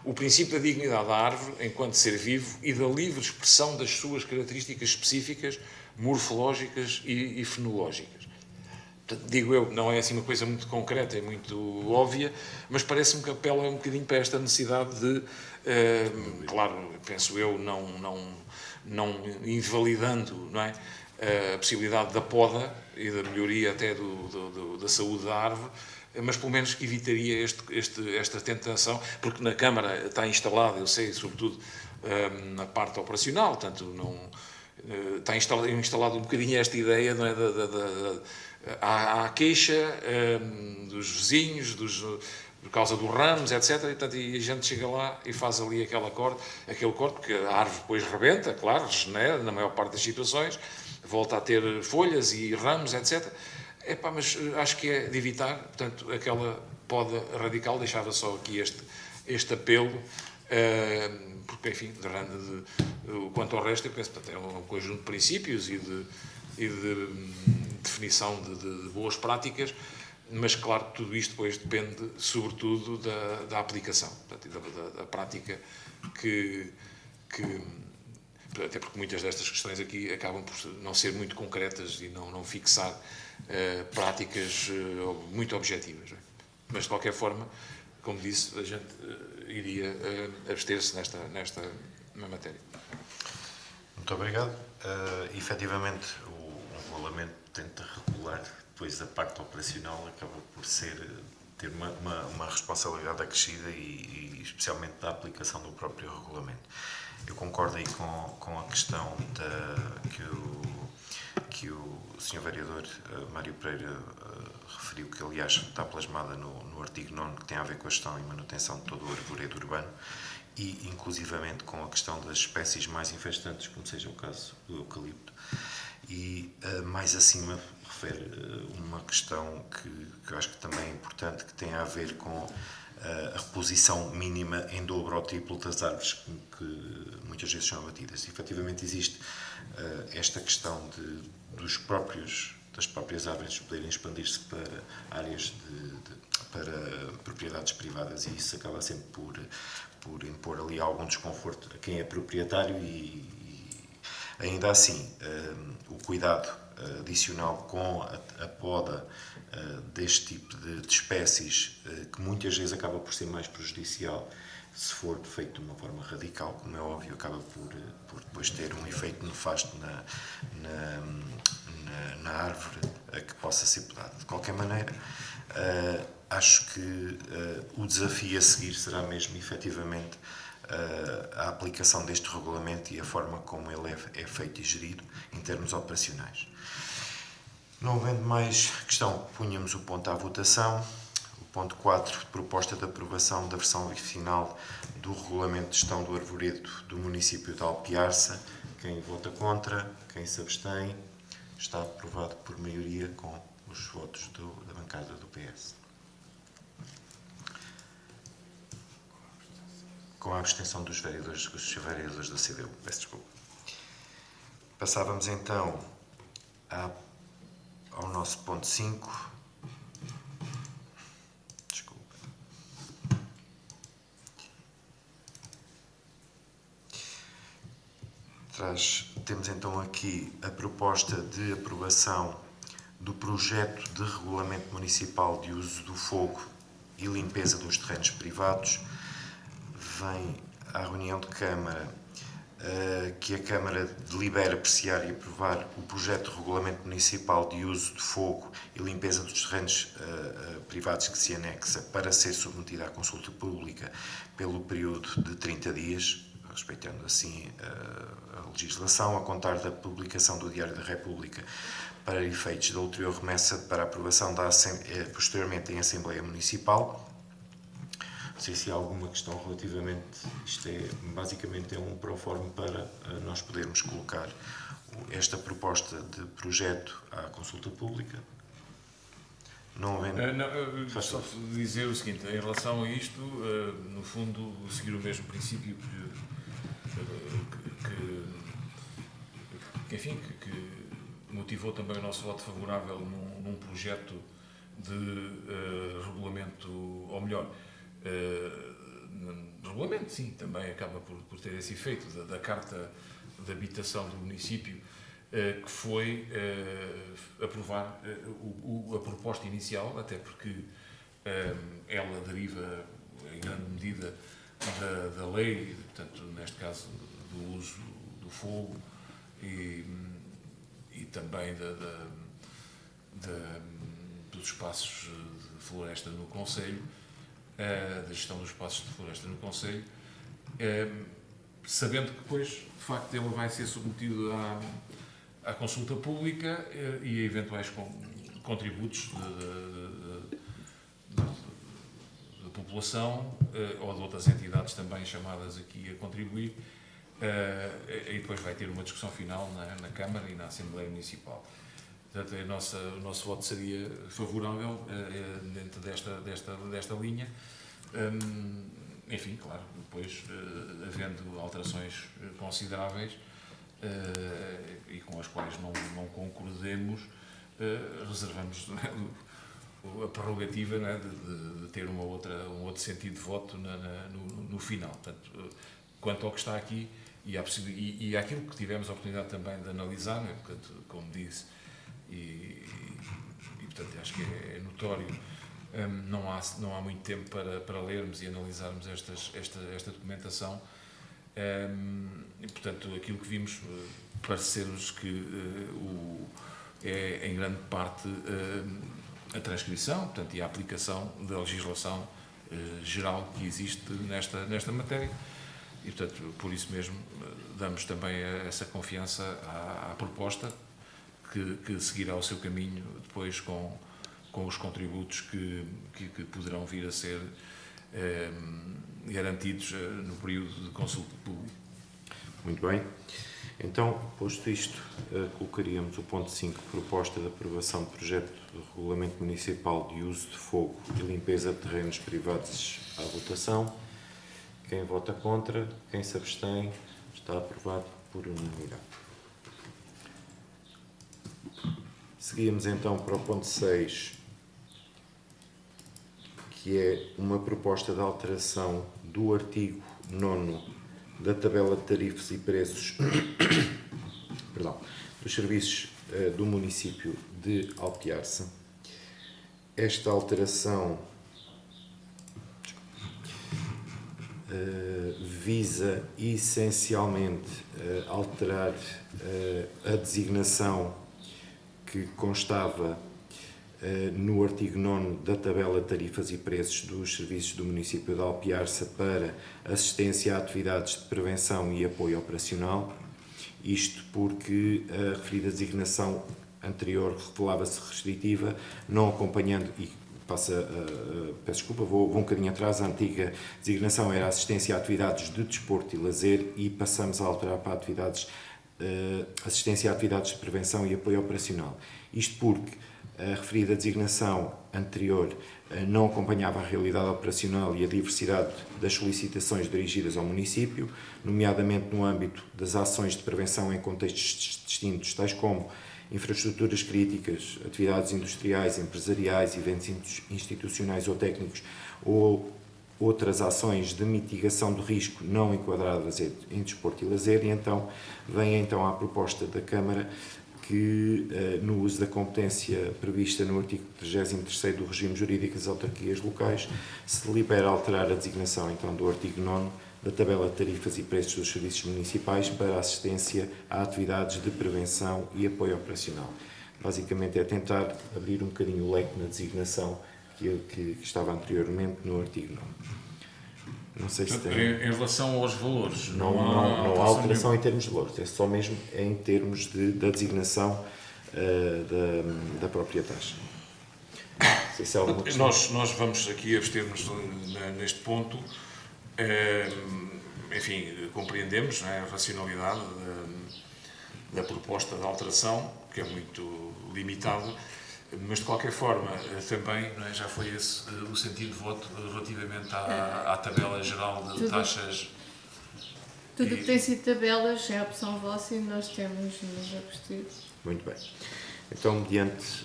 o princípio da dignidade da árvore enquanto ser vivo e da livre expressão das suas características específicas, morfológicas e fenológicas. Portanto, digo eu, não é assim uma coisa muito concreta e muito óbvia, mas parece-me que apela um bocadinho para esta necessidade de, claro, penso eu, não invalidando, não é, a possibilidade da poda e da melhoria até da saúde da árvore, mas pelo menos que evitaria esta tentação, porque na Câmara está instalada, eu sei, sobretudo na parte operacional, portanto, está instalado um bocadinho esta ideia, não é, há a queixa dos vizinhos, por causa dos ramos, etc. E, portanto, a gente chega lá e faz ali aquele corte, porque a árvore depois rebenta, claro, regenera na maior parte das situações, volta a ter folhas e ramos, etc. Mas acho que é de evitar, portanto, aquela poda radical. Deixava só aqui este apelo, porque, enfim, quanto ao resto, eu penso que é um conjunto de princípios e de definição de boas práticas, mas, claro, tudo isto depois depende, sobretudo, da aplicação, portanto, da prática até porque muitas destas questões aqui acabam por não ser muito concretas e não fixar práticas muito objetivas. Não é? Mas, de qualquer forma, como disse, a gente iria abster-se nesta matéria. Muito obrigado. Efetivamente, o regulamento tenta regular, depois a parte operacional acaba por ser ter uma responsabilidade acrescida e especialmente da aplicação do próprio regulamento. Eu concordo aí com a questão que o Sr. Vereador Mário Pereira referiu, que aliás está plasmada no artigo 9º, que tem a ver com a gestão e manutenção de todo o arvoredo urbano, e inclusivamente com a questão das espécies mais infestantes, como seja o caso do eucalipto. E mais acima refere uma questão que eu acho que também é importante, que tem a ver com a reposição mínima em dobro ou triplo das árvores que muitas vezes são abatidas. E, efetivamente existe esta questão das próprias árvores poderem expandir-se para áreas para propriedades privadas, e isso acaba sempre por impor ali algum desconforto a quem é proprietário e ainda assim o cuidado adicional com a poda deste tipo de espécies, que muitas vezes acaba por ser mais prejudicial se for feito de uma forma radical, como é óbvio, acaba por depois ter um efeito nefasto na árvore que possa ser podada. De qualquer maneira, acho que o desafio a seguir será mesmo, efetivamente, a aplicação deste regulamento e a forma como ele é feito e gerido em termos operacionais. Não havendo mais questão, punhamos o ponto à votação. O ponto 4, proposta de aprovação da versão final do regulamento de gestão do arvoredo do município de Alpiarça. Quem vota contra? Quem se abstém? Está aprovado por maioria com os votos da bancada do PS. Com a abstenção dos vereadores da CDU. Peço desculpa. Passávamos então ao nosso ponto 5. Desculpa. Temos então aqui a proposta de aprovação do projeto de regulamento municipal de uso do fogo e limpeza dos terrenos privados. Vem à reunião de Câmara que a Câmara delibera apreciar e aprovar o projeto de regulamento municipal de uso de fogo e limpeza dos terrenos privados que se anexa para ser submetida à consulta pública pelo período de 30 dias, respeitando assim a legislação, a contar da publicação do Diário da República, para efeitos da ulterior remessa para aprovação posteriormente em Assembleia Municipal. Não sei se há alguma questão relativamente, isto basicamente é um proforme para nós podermos colocar esta proposta de projeto à consulta pública. Não havendo... Só dizer o seguinte, em relação a isto, no fundo, seguir o mesmo princípio que motivou também o nosso voto favorável num projeto de regulamento, ou melhor, regulamento, sim, também acaba por ter esse efeito da Carta de Habitação do município, que foi aprovar a proposta inicial, até porque ela deriva em grande medida da lei, portanto, neste caso do uso do fogo e também dos espaços de floresta no concelho, da gestão dos espaços de floresta no concelho, sabendo que depois, de facto, ele vai ser submetido à consulta pública e a eventuais contributos da população ou de outras entidades também chamadas aqui a contribuir, e depois vai ter uma discussão final na Câmara e na Assembleia Municipal. Portanto, o nosso voto seria favorável dentro desta linha. Enfim, claro, depois, havendo alterações consideráveis e com as quais não concordemos, reservamos a prerrogativa de ter um outro sentido de voto no final. Portanto, quanto ao que está aqui e àquilo que tivemos a oportunidade também de analisar, portanto, como disse, e portanto acho que é notório, não há muito tempo para lermos e analisarmos esta documentação, e portanto aquilo que vimos parece-nos que é em grande parte a transcrição, portanto, e a aplicação da legislação geral que existe nesta matéria. E, portanto, por isso mesmo, damos também essa confiança à proposta que seguirá o seu caminho depois com os contributos que poderão vir a ser garantidos no período de consulta pública. Muito bem. Então, posto isto, colocaríamos o ponto 5, proposta de aprovação de projeto de regulamento municipal de uso de fogo e limpeza de terrenos privados à votação. Quem vota contra, quem se abstém, está aprovado por unanimidade. Seguimos então para o ponto 6, que é uma proposta de alteração do artigo 9º da tabela de tarifas e preços dos serviços do município de Alpiarça. Esta alteração visa essencialmente alterar a designação que constava no artigo 9º da tabela de tarifas e preços dos serviços do município de Alpiarça para assistência a atividades de prevenção e apoio operacional. Isto porque a referida designação anterior revelava-se restritiva, não acompanhando, e peço desculpa, vou um bocadinho atrás, a antiga designação era assistência a atividades de desporto e lazer e passamos a alterar para assistência a atividades de prevenção e apoio operacional. Isto porque a referida designação anterior não acompanhava a realidade operacional e a diversidade das solicitações dirigidas ao município, nomeadamente no âmbito das ações de prevenção em contextos distintos, tais como infraestruturas críticas, atividades industriais, empresariais, eventos institucionais ou técnicos, ou outras ações de mitigação de risco não enquadradas em desporto e lazer, e então vem então a proposta da Câmara que, no uso da competência prevista no artigo 33º do regime jurídico das autarquias locais, se delibera alterar a designação então do artigo 9º da tabela de tarifas e preços dos serviços municipais para assistência a atividades de prevenção e apoio operacional. Basicamente é tentar abrir um bocadinho o leque na designação que estava anteriormente no artigo 9º. Não sei se tem... Em relação aos valores, não há alteração em termos de valores, é só mesmo em termos da designação da própria taxa. Se é nós vamos aqui abster-nos neste ponto. Enfim, compreendemos, não é, a racionalidade da proposta de alteração, que é muito limitada, mas de qualquer forma também, não é, já foi esse o sentido de voto relativamente à tabela geral de taxas. Tudo o que tem sido tabelas é a opção vossa e nós temos nos abstidos. Muito bem. Então, mediante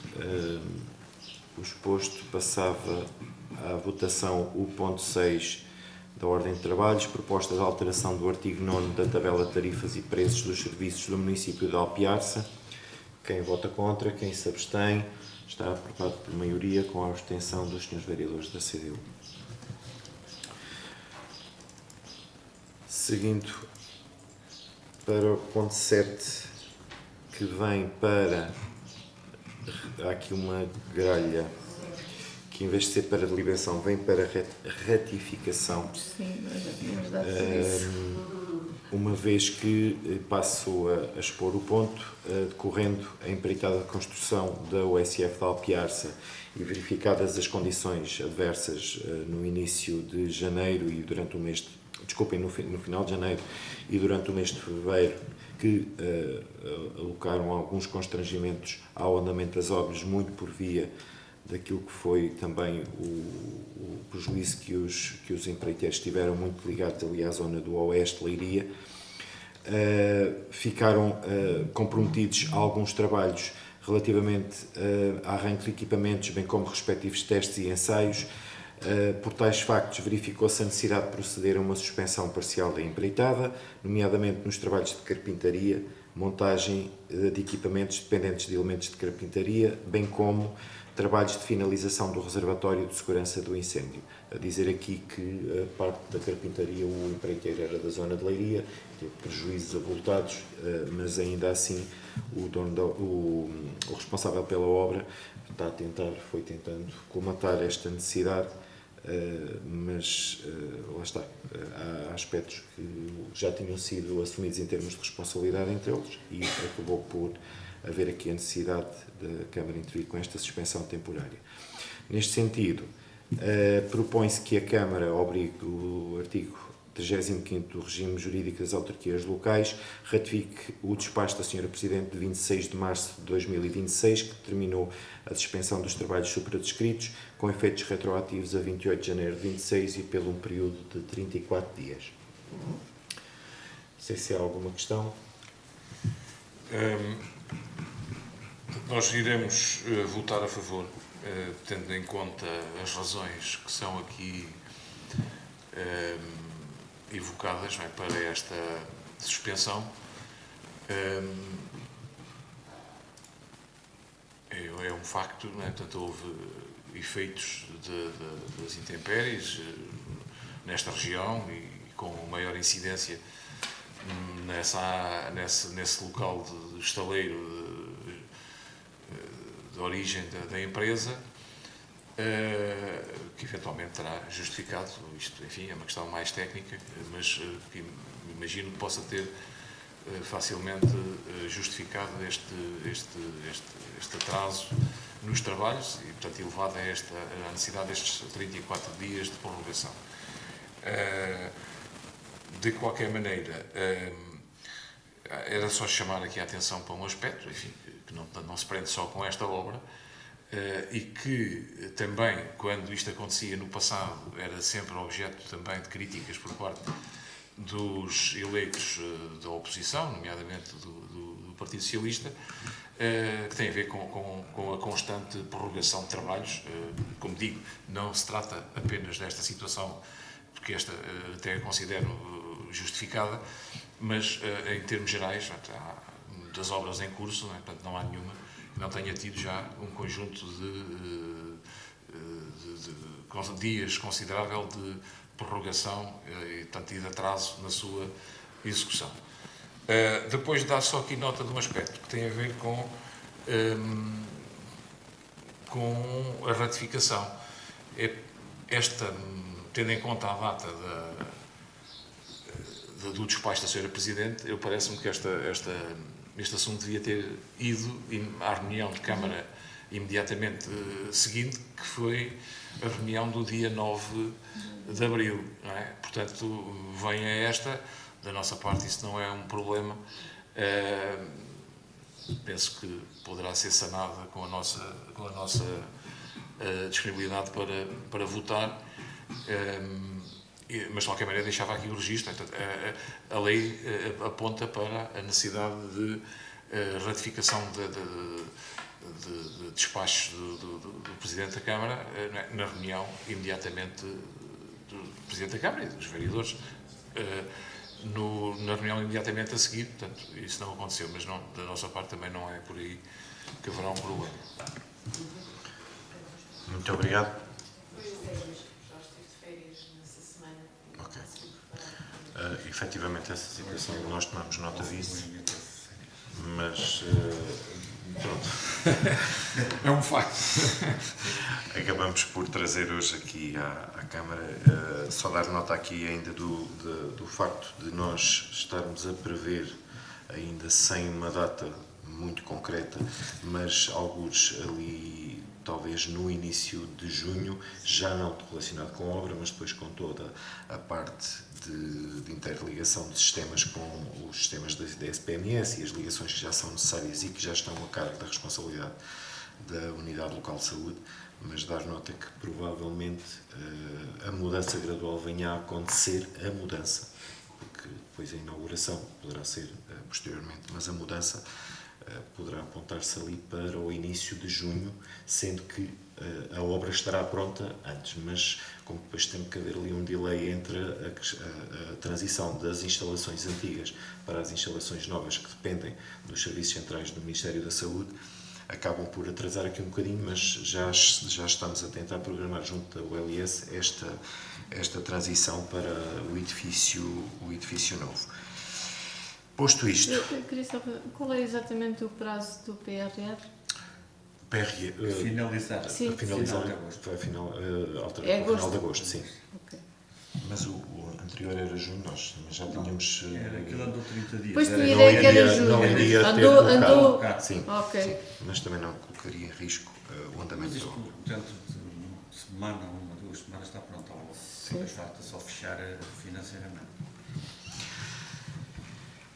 o exposto, passava à votação o ponto 6 da Ordem de Trabalhos, proposta de alteração do artigo 9º da tabela de tarifas e preços dos serviços do município de Alpiarça. Quem vota contra, quem se abstém, está aprovado por maioria com a abstenção dos senhores vereadores da CDU. Seguindo para o ponto 7, que vem para... Há aqui uma gralha que, em vez de ser para deliberação, vem para ratificação. Sim, nós já tínhamos dado por isso. Uma vez que passo a expor o ponto, decorrendo a empreitada de construção da USF de Alpiarça e verificadas as condições adversas no início de janeiro e durante o mês no final de janeiro e durante o mês de fevereiro, que alocaram alguns constrangimentos ao andamento das obras, muito por via daquilo que foi também o prejuízo que os empreiteiros tiveram, muito ligados ali à zona do Oeste, Leiria. Ficaram comprometidos a alguns trabalhos relativamente a arranque de equipamentos, bem como respectivos testes e ensaios. Por tais factos, verificou-se a necessidade de proceder a uma suspensão parcial da empreitada, nomeadamente nos trabalhos de carpintaria, montagem de equipamentos dependentes de elementos de carpintaria, bem como trabalhos de finalização do reservatório de segurança do incêndio. A dizer aqui que a parte da carpintaria, o empreiteiro era da zona de Leiria, teve prejuízos avultados, mas ainda assim o responsável pela obra foi tentando colmatar esta necessidade, mas lá está, há aspectos que já tinham sido assumidos em termos de responsabilidade entre eles e acabou por haver aqui a necessidade da Câmara intervir com esta suspensão temporária. Neste sentido, propõe-se que a Câmara obrigue o artigo 35º do regime jurídico das autarquias locais, ratifique o despacho da Sra. Presidente de 26 de março de 2026, que determinou a suspensão dos trabalhos supradescritos, com efeitos retroativos a 28 de janeiro de 26 e pelo um período de 34 dias. Não sei se há alguma questão. Nós iremos votar a favor, tendo em conta as razões que são aqui evocadas, não é, para esta suspensão. É um facto, não é? Portanto, houve efeitos das intempéries nesta região e com maior incidência nesse local de estaleiro de origem da empresa, que eventualmente terá justificado, isto, enfim, é uma questão mais técnica, mas que imagino que possa ter facilmente justificado este atraso nos trabalhos e, portanto, elevado a necessidade destes 34 dias de prorrogação. De qualquer maneira, era só chamar aqui a atenção para um aspecto, enfim, que não se prende só com esta obra, e que também, quando isto acontecia no passado, era sempre objeto também de críticas por parte dos eleitos da oposição, nomeadamente do Partido Socialista, que tem a ver com a constante prorrogação de trabalhos. Como digo, não se trata apenas desta situação, porque esta até a considero justificada, mas em termos gerais, há das obras em curso, não é? Portanto, não há nenhuma que não tenha tido já um conjunto de dias considerável de prorrogação e, portanto, de atraso na sua execução. Depois dá só aqui nota de um aspecto que tem a ver com a ratificação. Tendo em conta a data do despacho da Sra. Presidente, parece-me que este assunto devia ter ido à reunião de Câmara imediatamente seguinte, que foi a reunião do dia 9 de Abril. Não é? Portanto, vem a esta, da nossa parte isso não é um problema, penso que poderá ser sanada com a nossa disponibilidade para votar, mas de qualquer maneira deixava aqui o registro. A lei aponta para a necessidade de ratificação de despachos do Presidente da Câmara na reunião imediatamente do Presidente da Câmara e dos vereadores, na reunião imediatamente a seguir. Portanto, isso não aconteceu, mas não, da nossa parte também não é por aí que haverá um problema. Muito obrigado. Efetivamente, essa situação, nós tomamos nota disso, mas pronto. É um facto. Acabamos por trazer hoje aqui à Câmara, só dar nota aqui ainda do facto de nós estarmos a prever, ainda sem uma data muito concreta, mas alguns ali, talvez no início de junho, já não relacionado com a obra, mas depois com toda a parte de interligação de sistemas com os sistemas da SPMS e as ligações que já são necessárias e que já estão a cargo da responsabilidade da Unidade Local de Saúde, mas dar nota que provavelmente a mudança gradual venha a acontecer, porque depois a inauguração poderá ser posteriormente, mas a mudança poderá apontar-se ali para o início de junho, sendo que a obra estará pronta antes, mas como depois tem que haver ali um delay entre a transição das instalações antigas para as instalações novas que dependem dos serviços centrais do Ministério da Saúde, acabam por atrasar aqui um bocadinho, mas já estamos a tentar programar junto da ULS esta transição para o edifício novo. Posto isto... Eu queria saber qual é exatamente o prazo do PRR? Finalizar. Sim. Finalizar, Final de agosto. foi a final, É final agosto. de agosto, sim. Ok. Mas o anterior era junho, nós também já tínhamos... Aquilo andou 30 dias. Pois tinha Era- ideia que era não junho. iria ter Andou. colocado. Sim, Ok. mas também não colocaria em risco o Mas andamento isto, do... dentro de uma semana, 2 semanas, está pronto. Depois falta só fechar financeiramente.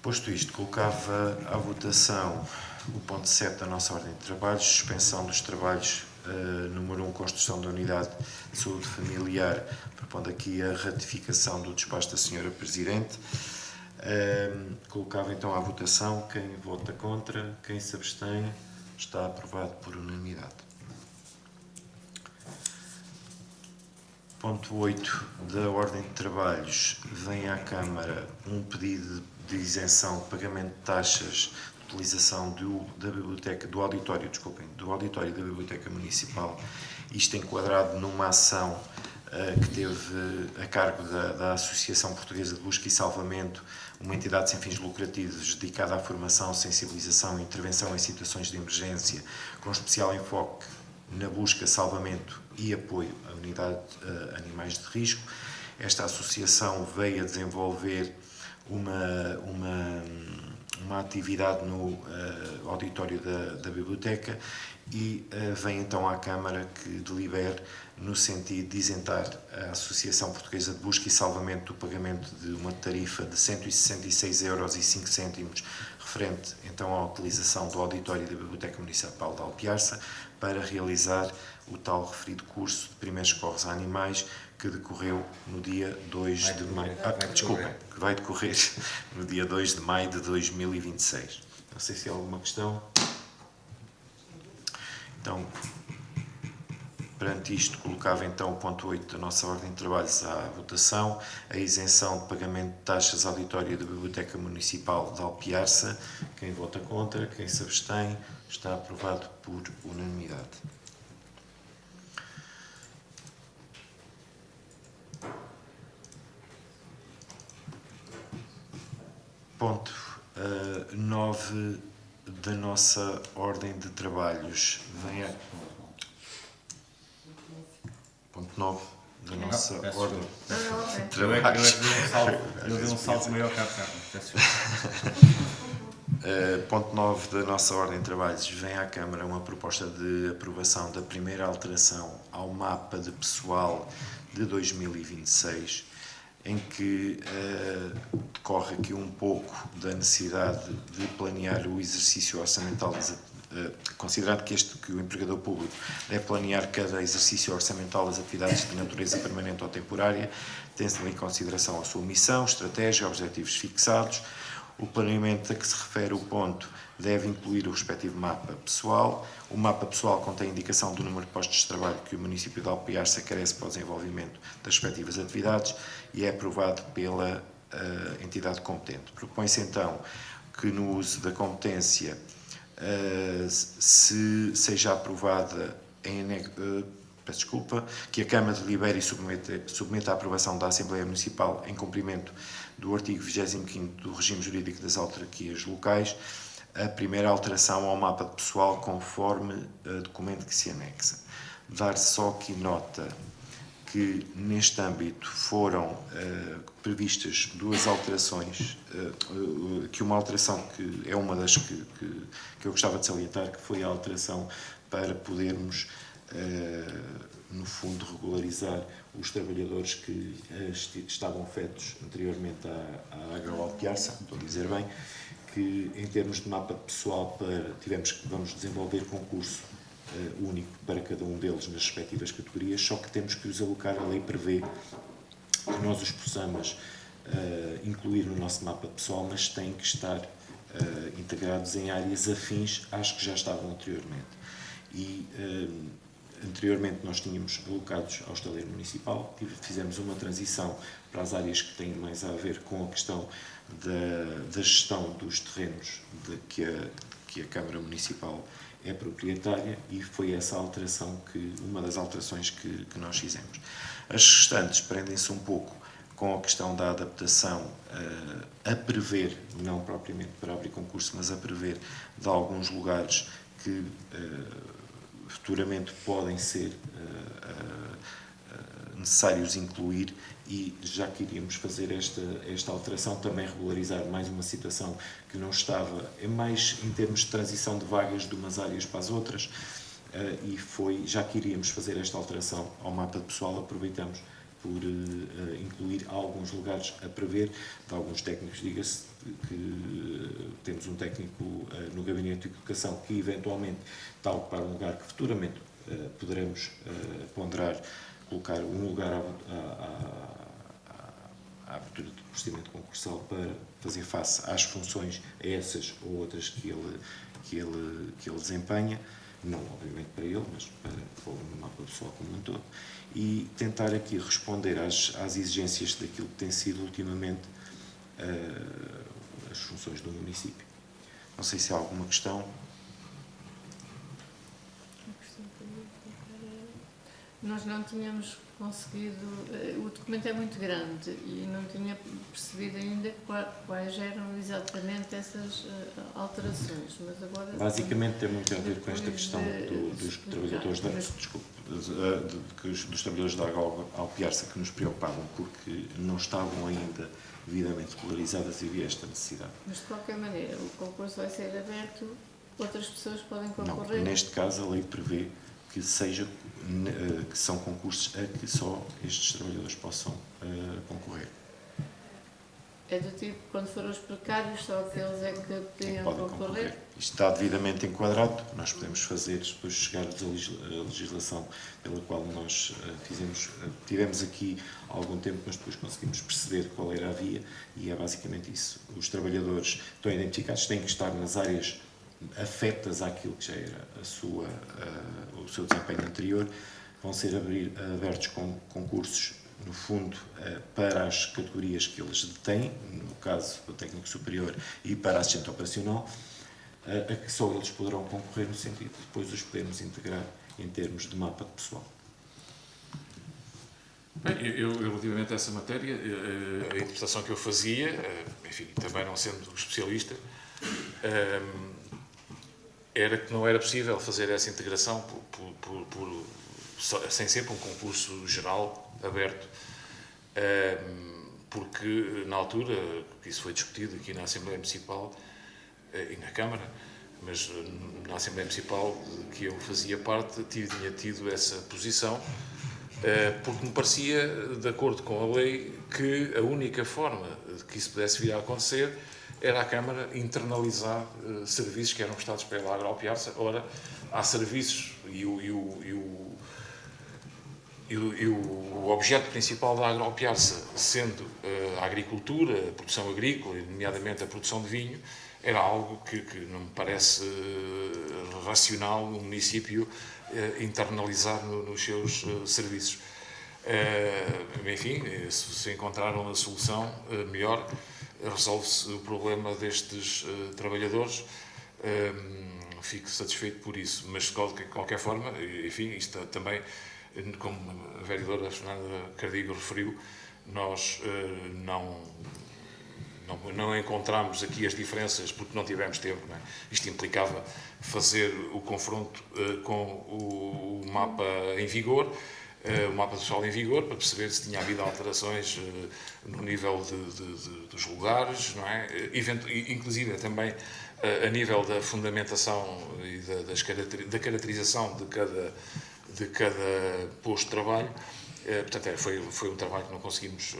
Posto isto, colocava à votação o ponto 7 da nossa ordem de trabalhos, suspensão dos trabalhos, número 1, construção da unidade de saúde familiar, propondo aqui a ratificação do despacho da Senhora Presidente. Colocava então à votação, quem vota contra, quem se abstém, está aprovado por unanimidade. Ponto 8 da ordem de trabalhos, vem à Câmara um pedido de isenção de pagamento de taxas de utilização do auditório da Biblioteca Municipal, isto enquadrado numa ação que teve a cargo da Associação Portuguesa de Busca e Salvamento, uma entidade sem fins lucrativos dedicada à formação, sensibilização e intervenção em situações de emergência, com especial enfoque na busca, salvamento e apoio a unidade animais de risco. Esta associação veio a desenvolver uma atividade no auditório da biblioteca e vem então à Câmara que delibere no sentido de isentar a Associação Portuguesa de Busca e Salvamento do pagamento de uma tarifa de 166,05 € referente então à utilização do auditório da Biblioteca Municipal de Alpiarça para realizar o tal referido curso de primeiros socorros a animais que decorreu no dia 2 de maio. Que vai decorrer no dia 2 de maio de 2026. Não sei se há alguma questão. Então, perante isto, colocava então o ponto 8 da nossa ordem de trabalhos à votação, a isenção de pagamento de taxas auditória da Biblioteca Municipal de Alpiarça. Quem vota contra, quem se abstém, está aprovado por unanimidade. Ponto 9 da nossa ordem de trabalhos. Vem a... Ponto 9 da nossa ordem de trabalhos. Eu dei um salto maior que a Peço Ponto 9 da nossa ordem de trabalhos. Vem à Câmara uma proposta de aprovação da primeira alteração ao mapa de pessoal de 2026, em que decorre aqui um pouco da necessidade de planear o exercício orçamental, considerando que o empregador público deve planear cada exercício orçamental das atividades de natureza permanente ou temporária, tendo em consideração a sua missão, estratégia, objetivos fixados. O planeamento a que se refere o ponto deve incluir o respectivo mapa pessoal. O mapa pessoal contém indicação do número de postos de trabalho que o município de Alpiarça carece para o desenvolvimento das respectivas atividades e é aprovado pela entidade competente. Propõe-se então que no uso da competência se seja aprovada que a Câmara delibere e submeta à aprovação da Assembleia Municipal em cumprimento do artigo 25º do regime jurídico das autarquias locais a primeira alteração ao mapa de pessoal conforme documento que se anexa. Dar-se só aqui nota que neste âmbito foram previstas duas alterações, que uma alteração que é uma das que eu gostava de salientar, que foi a alteração para podermos, no fundo, regularizar os trabalhadores que estavam afetos anteriormente à Agroalpiarça, estou a dizer bem, que em termos de mapa pessoal vamos desenvolver concurso único para cada um deles nas respectivas categorias, só que temos que os alocar, a lei prevê que nós os possamos incluir no nosso mapa pessoal, mas têm que estar integrados em áreas afins às que já estavam anteriormente. E anteriormente nós tínhamos alocados ao estaleiro municipal, fizemos uma transição para as áreas que têm mais a ver com a questão da gestão dos terrenos que a Câmara Municipal é proprietária, e foi essa alteração uma das alterações que nós fizemos. As restantes prendem-se um pouco com a questão da adaptação a prever, não propriamente para abrir concurso, mas a prever de alguns lugares que futuramente podem ser necessários incluir, e já queríamos fazer esta alteração, também regularizar mais uma situação que não estava, é mais em termos de transição de vagas de umas áreas para as outras, e já queríamos fazer esta alteração ao mapa de pessoal, aproveitamos por incluir alguns lugares a prever, de alguns técnicos, diga-se que temos um técnico no Gabinete de Educação que eventualmente está a ocupar um lugar que futuramente poderemos ponderar, colocar um lugar à abertura do procedimento concursal para fazer face às funções, a essas ou outras que ele desempenha, não obviamente para ele, mas para o mapa pessoal como um todo, e tentar aqui responder às exigências daquilo que tem sido ultimamente as funções do município. Não sei se há alguma questão. Nós não tínhamos conseguido, o documento é muito grande e não tinha percebido ainda quais eram exatamente essas alterações, mas agora... Basicamente tem muito a ver com esta questão dos trabalhadores dos trabalhadores da Alpiarça, que nos preocupavam porque não estavam ainda devidamente regularizadas e havia esta necessidade. Mas de qualquer maneira, o concurso vai ser aberto, outras pessoas podem concorrer? Não, neste caso a lei prevê que são concursos a que só estes trabalhadores possam concorrer. É do tipo, quando foram os precários, só aqueles é que podiam concorrer? Isto está devidamente enquadrado, nós podemos fazer, depois de chegarmos à legislação pela qual nós tivemos aqui algum tempo, mas depois conseguimos perceber qual era a via, e é basicamente isso. Os trabalhadores estão identificados, têm que estar nas áreas afetas àquilo que já era o seu desempenho anterior, vão ser abertos concursos, no fundo, para as categorias que eles detêm, no caso do técnico superior e para assistente operacional, a que só eles poderão concorrer, no sentido de depois os podermos integrar em termos de mapa de pessoal. Bem, eu relativamente a essa matéria, a interpretação que eu fazia, enfim, também não sendo especialista, era que não era possível fazer essa integração sem ser por um concurso geral aberto, porque na altura, isso foi discutido aqui na Assembleia Municipal e na Câmara, mas na Assembleia Municipal que eu fazia parte, tinha tido essa posição, porque me parecia, de acordo com a lei, que a única forma de que isso pudesse vir a acontecer era a Câmara internalizar serviços que eram prestados pela Agropiarça. Ora, há serviços e o objeto principal da Agropiarça, sendo a agricultura, a produção agrícola, nomeadamente a produção de vinho, era algo que não me parece racional um município internalizar nos seus serviços. Enfim, se encontraram a solução melhor, resolve-se o problema destes trabalhadores, fico satisfeito por isso, mas de qualquer forma, enfim, isto também, como a vereadora Fernanda Cardigo referiu, nós não encontramos aqui as diferenças porque não tivemos tempo, não é? Isto implicava fazer o confronto com o mapa em vigor, o mapa pessoal em vigor, para perceber se tinha havido alterações no nível dos lugares, não é? Inclusive também a nível da fundamentação e da caracterização de cada posto de trabalho. Portanto, foi um trabalho que não conseguimos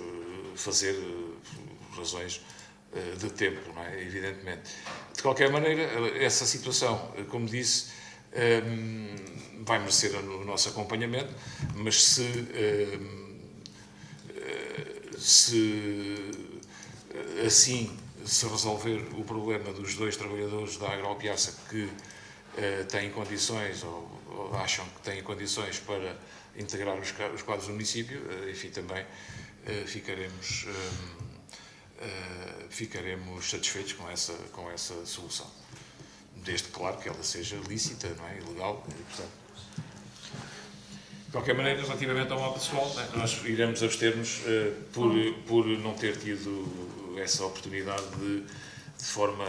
fazer por razões de tempo, não é? Evidentemente. De qualquer maneira, essa situação, como disse, vai merecer o nosso acompanhamento, mas se assim se resolver o problema dos dois trabalhadores da Agropiarça que têm condições ou acham que têm condições para integrar os quadros do município, enfim, também ficaremos satisfeitos com essa solução. Desde, claro, que ela seja lícita, não é? Ilegal, e, portanto. De qualquer maneira, relativamente ao mapa pessoal, nós iremos abster-nos por não ter tido essa oportunidade de forma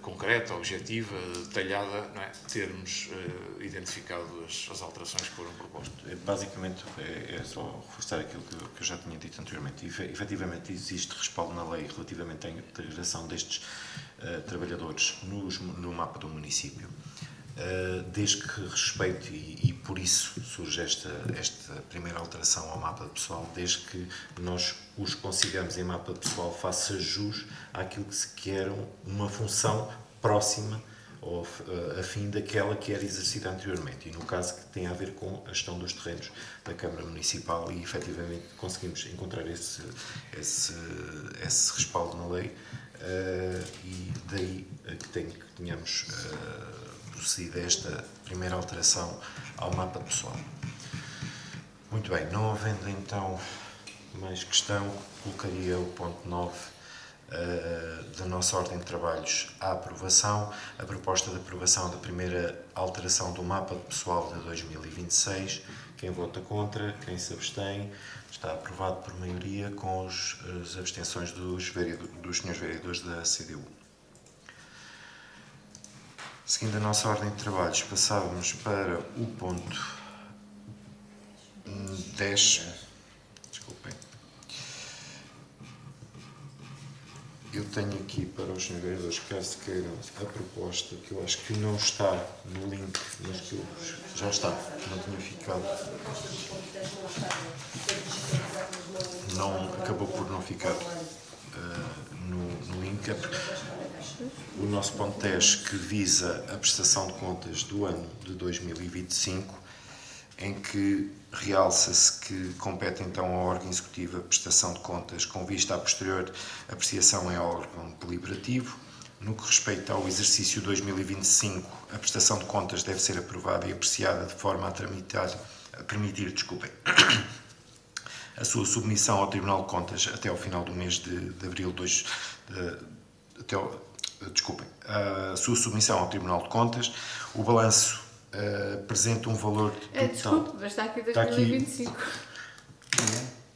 concreta, objetiva, detalhada, não é? Termos identificado as alterações que foram propostas. Basicamente, é só reforçar aquilo que eu já tinha dito anteriormente. Efetivamente, existe respaldo na lei relativamente à integração destes trabalhadores no mapa do município, desde que respeite, e por isso surge esta primeira alteração ao mapa pessoal, desde que nós os consigamos em mapa pessoal faça jus àquilo que se quer, uma função próxima ou afim daquela que era exercida anteriormente, e no caso que tem a ver com a gestão dos terrenos da Câmara Municipal, e efetivamente conseguimos encontrar esse respaldo na lei, e daí que tenhamos procedido a esta primeira alteração ao mapa pessoal. Muito bem, não havendo então mais questão, colocaria o ponto 9 da nossa ordem de trabalhos à aprovação, a proposta de aprovação da primeira alteração do mapa pessoal de 2026. Quem vota contra, quem se abstém, está aprovado por maioria, com as abstenções dos senhores vereadores da CDU. Seguindo a nossa ordem de trabalhos, passávamos para o ponto 10. Desculpem. Eu tenho aqui para os senhores vereadores, caso queiram, a proposta que eu acho que não está no link, mas que já está, não tinha ficado. Não, acabou por não ficar no link. O nosso ponto 10, que visa a prestação de contas do ano de 2025, em que realça-se que compete então à órgão executivo a prestação de contas com vista à posterior apreciação em órgão deliberativo. No que respeita ao exercício 2025, a prestação de contas deve ser aprovada e apreciada de forma a permitir a sua submissão ao Tribunal de Contas até ao final do mês de abril a sua submissão ao Tribunal de Contas. O balanço apresenta um valor total. Desculpe, mas está aqui 2025.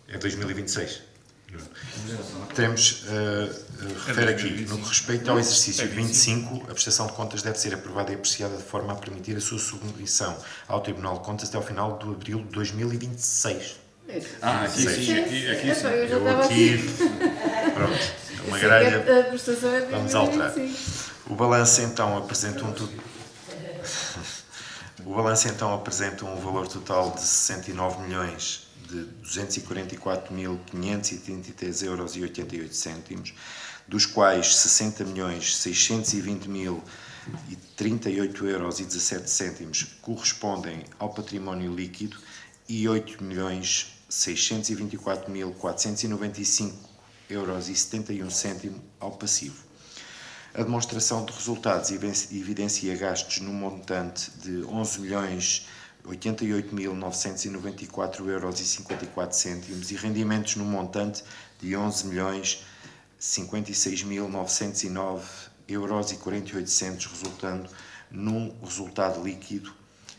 É 2026. Temos, refere aqui, no que respeita ao exercício 25, a prestação de contas deve ser aprovada e apreciada de forma a permitir a sua submissão ao Tribunal de Contas até ao final de abril de 2026. Aqui sim. Eu já estava aqui. Pronto. Uma grelha. A prestação é 2025. Vamos alterar. O balanço então apresenta um valor total de 69.244.583,88 euros, dos quais 60.620.038,17 euros correspondem ao património líquido e 8.624.495,71 euros ao passivo. A demonstração de resultados evidencia gastos no montante de 11.088.994,54 euros e rendimentos no montante de 11.056.909,48 euros, resultando num resultado líquido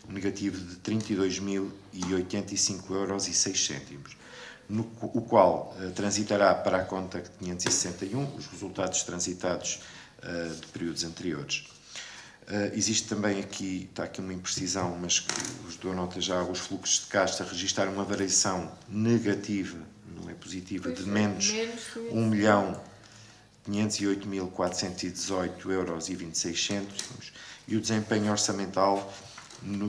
negativo de 32.085,06 euros, o qual transitará para a conta 561, os resultados transitados de períodos anteriores. Existe também aqui, está aqui uma imprecisão, mas que vos dou nota já, os fluxos de caixa registaram uma variação negativa, não é positiva, de menos 1.508.418,26 euros, e o desempenho orçamental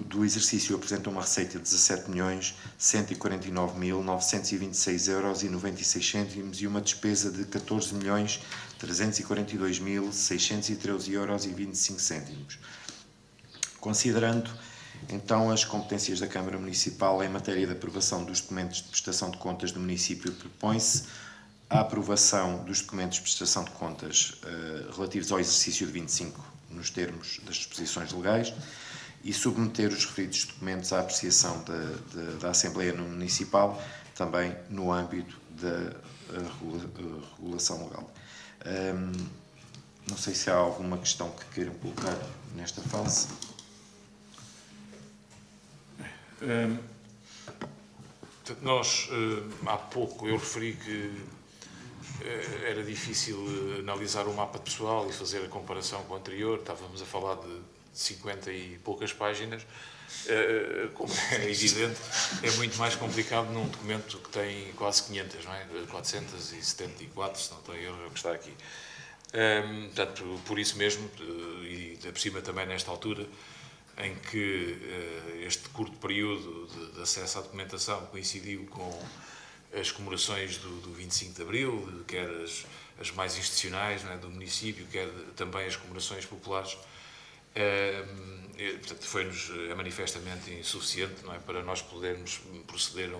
do exercício apresenta uma receita de 17.149.926,96 euros e uma despesa de 14.342.613,25 euros. Considerando então as competências da Câmara Municipal em matéria de aprovação dos documentos de prestação de contas do município, propõe-se a aprovação dos documentos de prestação de contas relativos ao exercício de 25 nos termos das disposições legais, e submeter os referidos documentos à apreciação da Assembleia Municipal, também no âmbito da regulação legal. Não sei se há alguma questão que queiram colocar nesta fase. Nós, há pouco, eu referi que era difícil analisar o mapa de pessoal e fazer a comparação com o anterior. Estávamos a falar de 50 e poucas páginas. Como é evidente, é muito mais complicado num documento que tem quase 500, não é? 474, se não estou a erro, é o que está aqui. Portanto, por isso mesmo, e por cima também nesta altura, em que este curto período de acesso à documentação coincidiu com as comemorações do 25 de Abril, quer as mais institucionais, não é, do município, quer também as comemorações populares, portanto, foi-nos manifestamente insuficiente, não é, para nós podermos proceder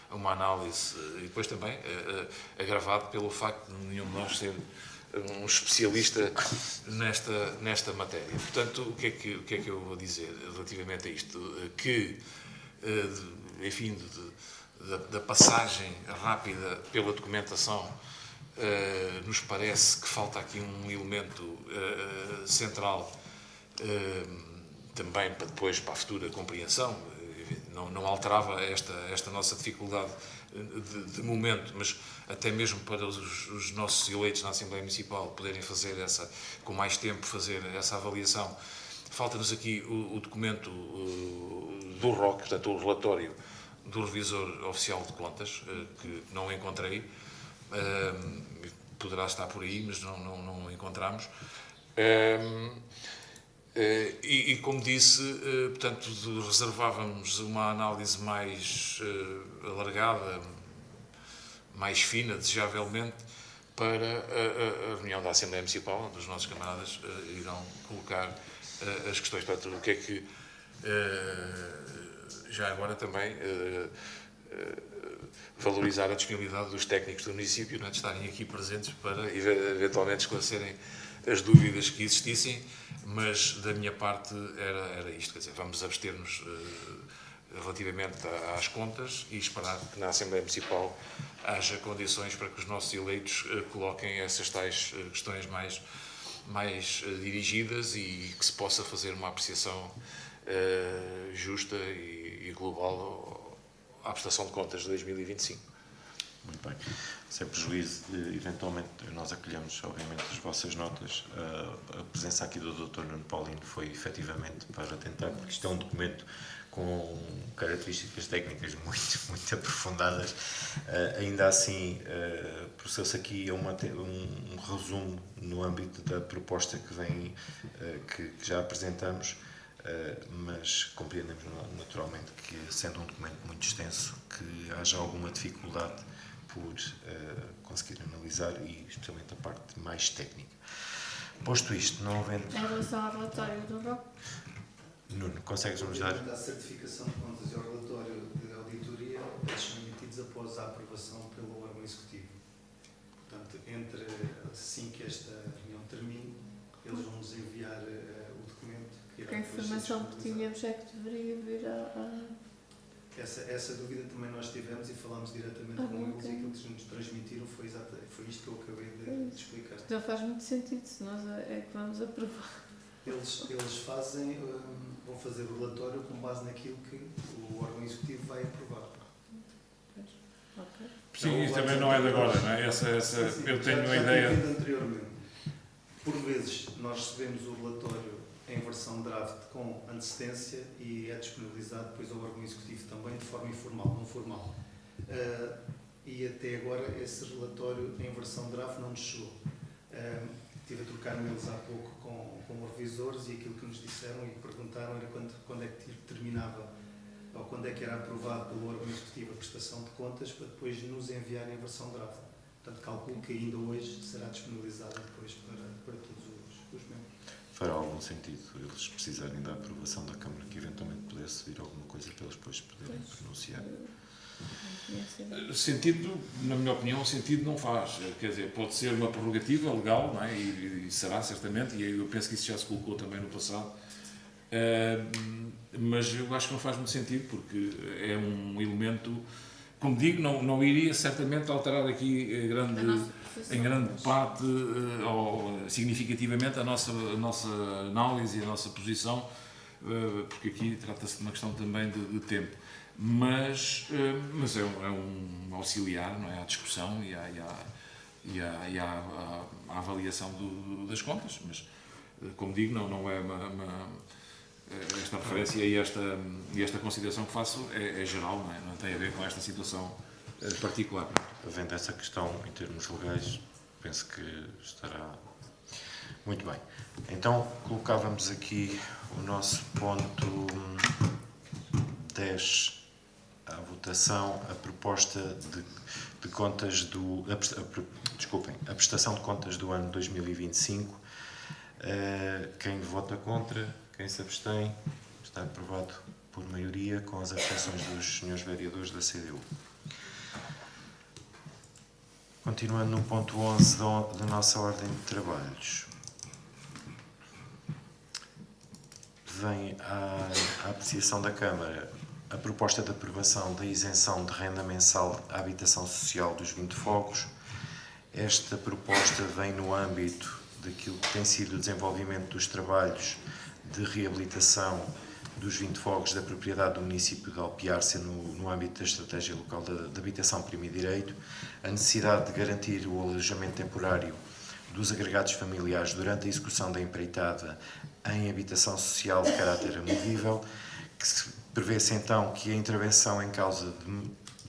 a uma análise, e depois também agravado pelo facto de nenhum de nós ser um especialista nesta matéria. Portanto, o que é que eu vou dizer relativamente a isto? Que, enfim, da passagem rápida pela documentação, nos parece que falta aqui um elemento central também para a futura compreensão. Não alterava esta nossa dificuldade de momento, mas até mesmo para os nossos eleitos na Assembleia Municipal poderem fazer com mais tempo, fazer essa avaliação. Falta-nos aqui o documento do ROC, portanto, o relatório do Revisor Oficial de Contas, que não encontrei. Poderá estar por aí, mas não encontramos. E como disse, portanto, reservávamos uma análise mais alargada, mais fina, desejavelmente, para a reunião da Assembleia Municipal, onde os nossos camaradas irão colocar as questões. Portanto, o que é que, já agora também, valorizar a disponibilidade dos técnicos do município, de estarem aqui presentes para eventualmente esclarecerem as dúvidas que existissem, mas da minha parte era isto, quer dizer, vamos abster-nos relativamente às contas e esperar que na Assembleia Municipal haja condições para que os nossos eleitos coloquem essas tais questões mais dirigidas e que se possa fazer uma apreciação justa e global à prestação de contas de 2025. Muito bem. Sem prejuízo de, eventualmente, nós acolhemos, obviamente, as vossas notas. A presença aqui do Dr. Nuno Paulino foi, efetivamente, para tentar, porque isto é um documento com características técnicas muito aprofundadas. Ainda assim, processa aqui um resumo no âmbito da proposta que vem, que já apresentamos, mas compreendemos naturalmente que, sendo um documento muito extenso, que haja alguma dificuldade por conseguir analisar, e especialmente a parte mais técnica. Posto isto, não havendo... Em relação ao relatório do ROC? Nuno, consegues-nos dar... A certificação de contas e o relatório de auditoria são emitidos após a aprovação pelo órgão executivo. Portanto, assim que esta reunião termine, eles vão nos enviar o documento. Que a informação que tínhamos é que deveria vir a... Essa dúvida também nós tivemos e falámos diretamente com eles, e aquilo que nos transmitiram foi isto que eu acabei de explicar. Então faz muito sentido, se nós é que vamos aprovar. Eles vão fazer o relatório com base naquilo que o órgão executivo vai aprovar. Okay. Sim, isso também não é de agora, não é? Eu tenho uma ideia... Anteriormente, por vezes, nós recebemos o relatório em versão draft com antecedência e é disponibilizado depois ao órgão executivo também de forma informal, não formal. E até agora esse relatório em versão draft não nos chegou. Estive a trocar mails há pouco com os revisores, e aquilo que nos disseram e perguntaram era quando é que terminava, ou quando é que era aprovado pelo órgão executivo a prestação de contas, para depois nos enviarem em versão draft. Portanto, calculo que ainda hoje será disponibilizada depois para todos os membros. Fará algum sentido eles precisarem da aprovação da Câmara, que eventualmente pudesse vir alguma coisa para eles depois poderem pronunciar? Sentido, na minha opinião, sentido não faz. Quer dizer, pode ser uma prerrogativa legal, não é? E será, certamente, e eu penso que isso já se colocou também no passado, mas eu acho que não faz muito sentido, porque é um elemento, como digo, não iria certamente alterar aqui em grande parte ou significativamente a nossa análise e a nossa posição, porque aqui trata-se de uma questão também de tempo. Mas é um auxiliar, não é, à discussão e à avaliação das contas, mas, como digo, não é esta referência e esta consideração que faço é geral, não tem a ver com esta situação particular. Havendo essa questão em termos legais, penso que estará muito bem. Então, colocávamos aqui o nosso ponto 10 à votação, a proposta de contas a prestação de contas do ano 2025. Quem vota contra, quem se abstém, está aprovado por maioria com as abstenções dos senhores vereadores da CDU. Continuando no ponto 11 da nossa ordem de trabalhos, vem à apreciação da Câmara a proposta de aprovação da isenção de renda mensal à habitação social dos 20 fogos. Esta proposta vem no âmbito daquilo que tem sido o desenvolvimento dos trabalhos de reabilitação dos 20 fogos da propriedade do município de Alpiarce no âmbito da estratégia local de habitação primo e direito, a necessidade de garantir o alojamento temporário dos agregados familiares durante a execução da empreitada em habitação social de caráter amovível, que se prevê-se então que a intervenção em causa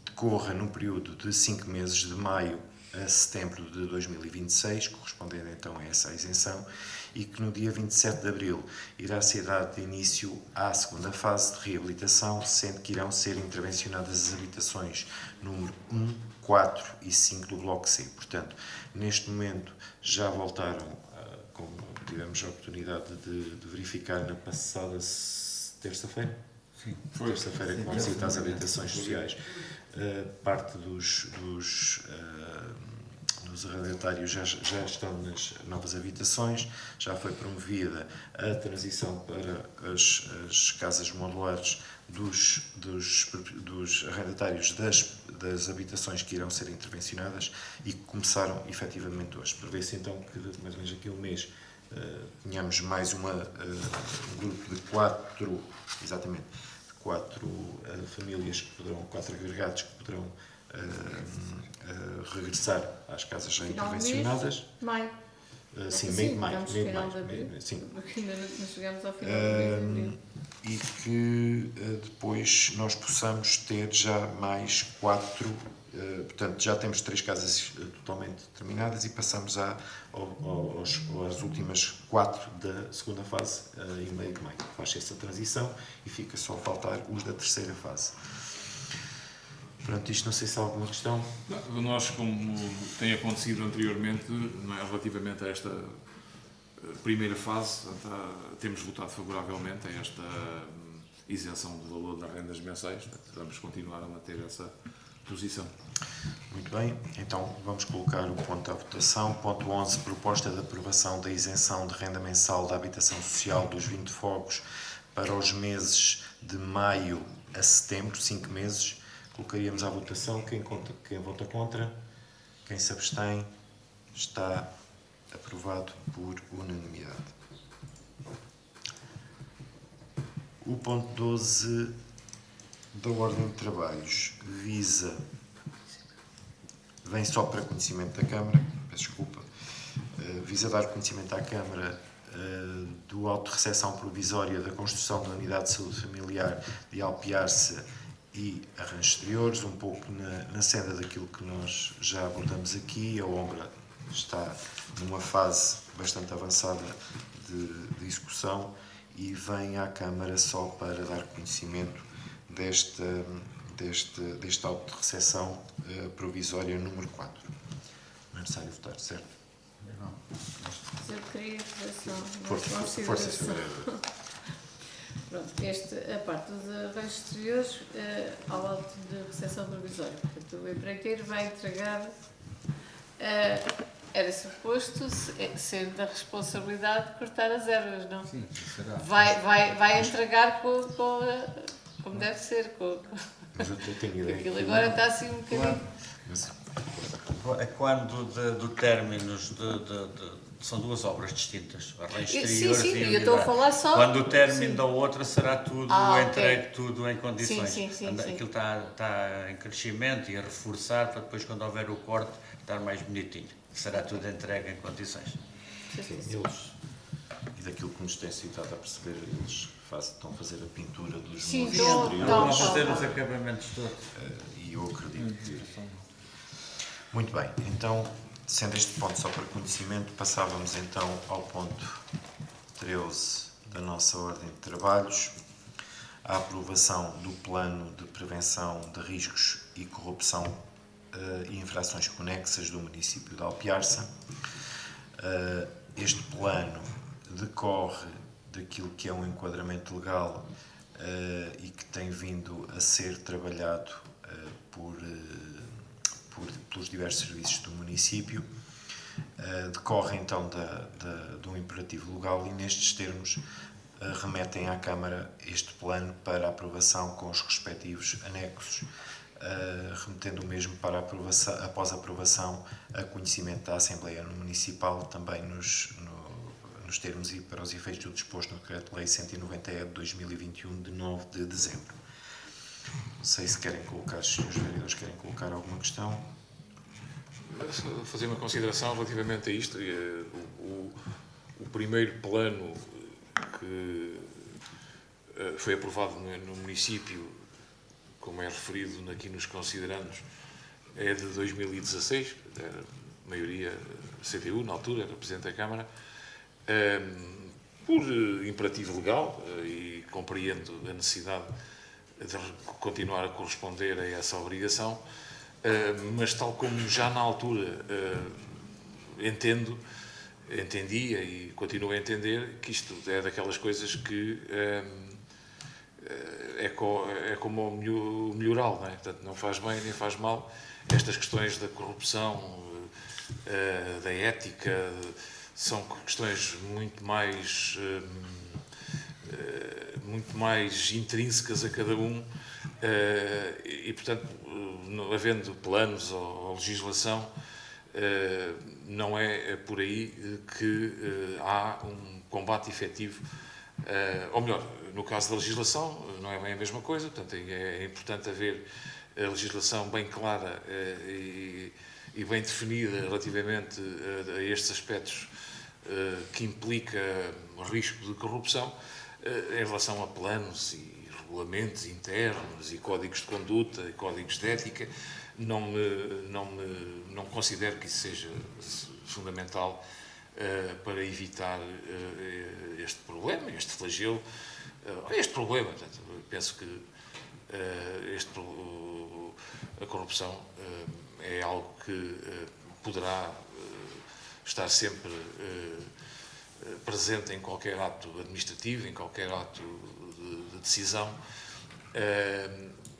decorra no período de 5 meses, de maio a setembro de 2026, correspondendo então a essa isenção, e que no dia 27 de abril irá ser dado início à segunda fase de reabilitação, sendo que irão ser intervencionadas as habitações número 1, 4 e 5 do Bloco C. Portanto, neste momento já voltaram, como tivemos a oportunidade de verificar na passada terça-feira? Sim, foi terça-feira que vão visitar as habitações sociais. Parte dos arrendatários já estão nas novas habitações, já foi promovida a transição para as casas modulares dos arrendatários das habitações que irão ser intervencionadas e que começaram efetivamente hoje. Prevê-se então que mais ou menos aqui um mês tenhamos mais um grupo de 4, exatamente, de 4 famílias que poderão, 4 agregados que poderão regressar às casas já intervencionadas. Maio. Sim, meio de maio. Sim. Porque ainda não chegamos ao final do mês de abril. E que depois nós possamos ter já mais 4, portanto já temos 3 casas totalmente terminadas e passamos às últimas 4 da segunda fase em meio de maio. Faz-se essa transição e fica só a faltar os da terceira fase. Pronto, isto não sei se há alguma questão. Nós, como tem acontecido anteriormente, relativamente a esta primeira fase, temos votado favoravelmente a esta isenção do valor das rendas mensais. Vamos continuar a manter essa posição. Muito bem, então vamos colocar o ponto à votação. Ponto 11, proposta de aprovação da isenção de renda mensal da habitação social dos 20 fogos para os meses de maio a setembro, 5 meses. Colocaríamos à votação. Quem vota contra, quem se abstém, está aprovado por unanimidade. O ponto 12 da ordem de trabalhos vem só para conhecimento da Câmara, peço desculpa, visa dar conhecimento à Câmara do auto de recepção provisória da construção da Unidade de Saúde Familiar de Alpiarce e Arranjos Exteriores, um pouco na senda daquilo que nós já abordamos aqui. A obra está numa fase bastante avançada de execução e vem à Câmara só para dar conhecimento deste auto de recepção provisória número 4. Não é necessário votar, certo? Não. Eu queria fazer Força. Pronto, a parte dos arranjos exteriores ao auto de recepção provisória. Portanto, o empreiteiro vai entregar. Era suposto ser da responsabilidade de cortar as ervas, não? Sim, será. Vai entregar como deve ser. Mas eu tenho ideia. Aquilo agora está assim um bocadinho. Quando do término são duas obras distintas, arranjos Sim, exteriores sim, e eu estou a unidade. falar só... Quando o término Sim. da outra será tudo Ok. entregue, tudo em condições. Sim. Aquilo está em crescimento e a reforçar para depois, quando houver o corte, estar mais bonitinho. Será tudo entregue em condições. Sim, eles, e daquilo que nos tem citado a perceber, eles estão a fazer a pintura dos Sim, muros estão- exteriores. Vão fazer os acabamentos todos. E eu acredito que... Muito bem, então, sendo este ponto só para conhecimento, passávamos então ao ponto 13 da nossa ordem de trabalhos, a aprovação do plano de prevenção de riscos e corrupção e infrações conexas do município de Alpiarça. Este plano decorre daquilo que é um enquadramento legal e que tem vindo a ser trabalhado pelos diversos serviços do município. Decorre então de um imperativo legal e nestes termos remetem à Câmara este plano para aprovação com os respectivos anexos, remetendo o mesmo para aprovação, após aprovação a conhecimento da Assembleia Municipal, também nos termos e para os efeitos do disposto no Decreto-Lei 190/E de 2021, de 9 de dezembro. Não sei se querem colocar, se os vereadores querem colocar alguma questão. Fazer uma consideração relativamente a isto. O primeiro plano que foi aprovado no município, como é referido aqui nos considerandos, é de 2016, era maioria CDU, na altura, era Presidente da Câmara, por imperativo legal, e compreendo a necessidade de continuar a corresponder a essa obrigação, mas tal como já na altura entendia e continuo a entender que isto é daquelas coisas que é como o melhoral, não é? Portanto, não faz bem nem faz mal. Estas questões da corrupção, da ética, são questões muito mais intrínsecas a cada um e, portanto, havendo planos ou legislação, não é por aí que há um combate efetivo, ou melhor, no caso da legislação não é bem a mesma coisa, portanto é importante haver a legislação bem clara e bem definida relativamente a estes aspectos que implica risco de corrupção em relação a planos e regulamentos internos e códigos de conduta e códigos de ética. Não considero que isso seja fundamental para evitar este problema, este flagelo, este problema. Portanto, penso que a corrupção é algo que poderá estar sempre presente em qualquer ato administrativo, em qualquer ato de decisão,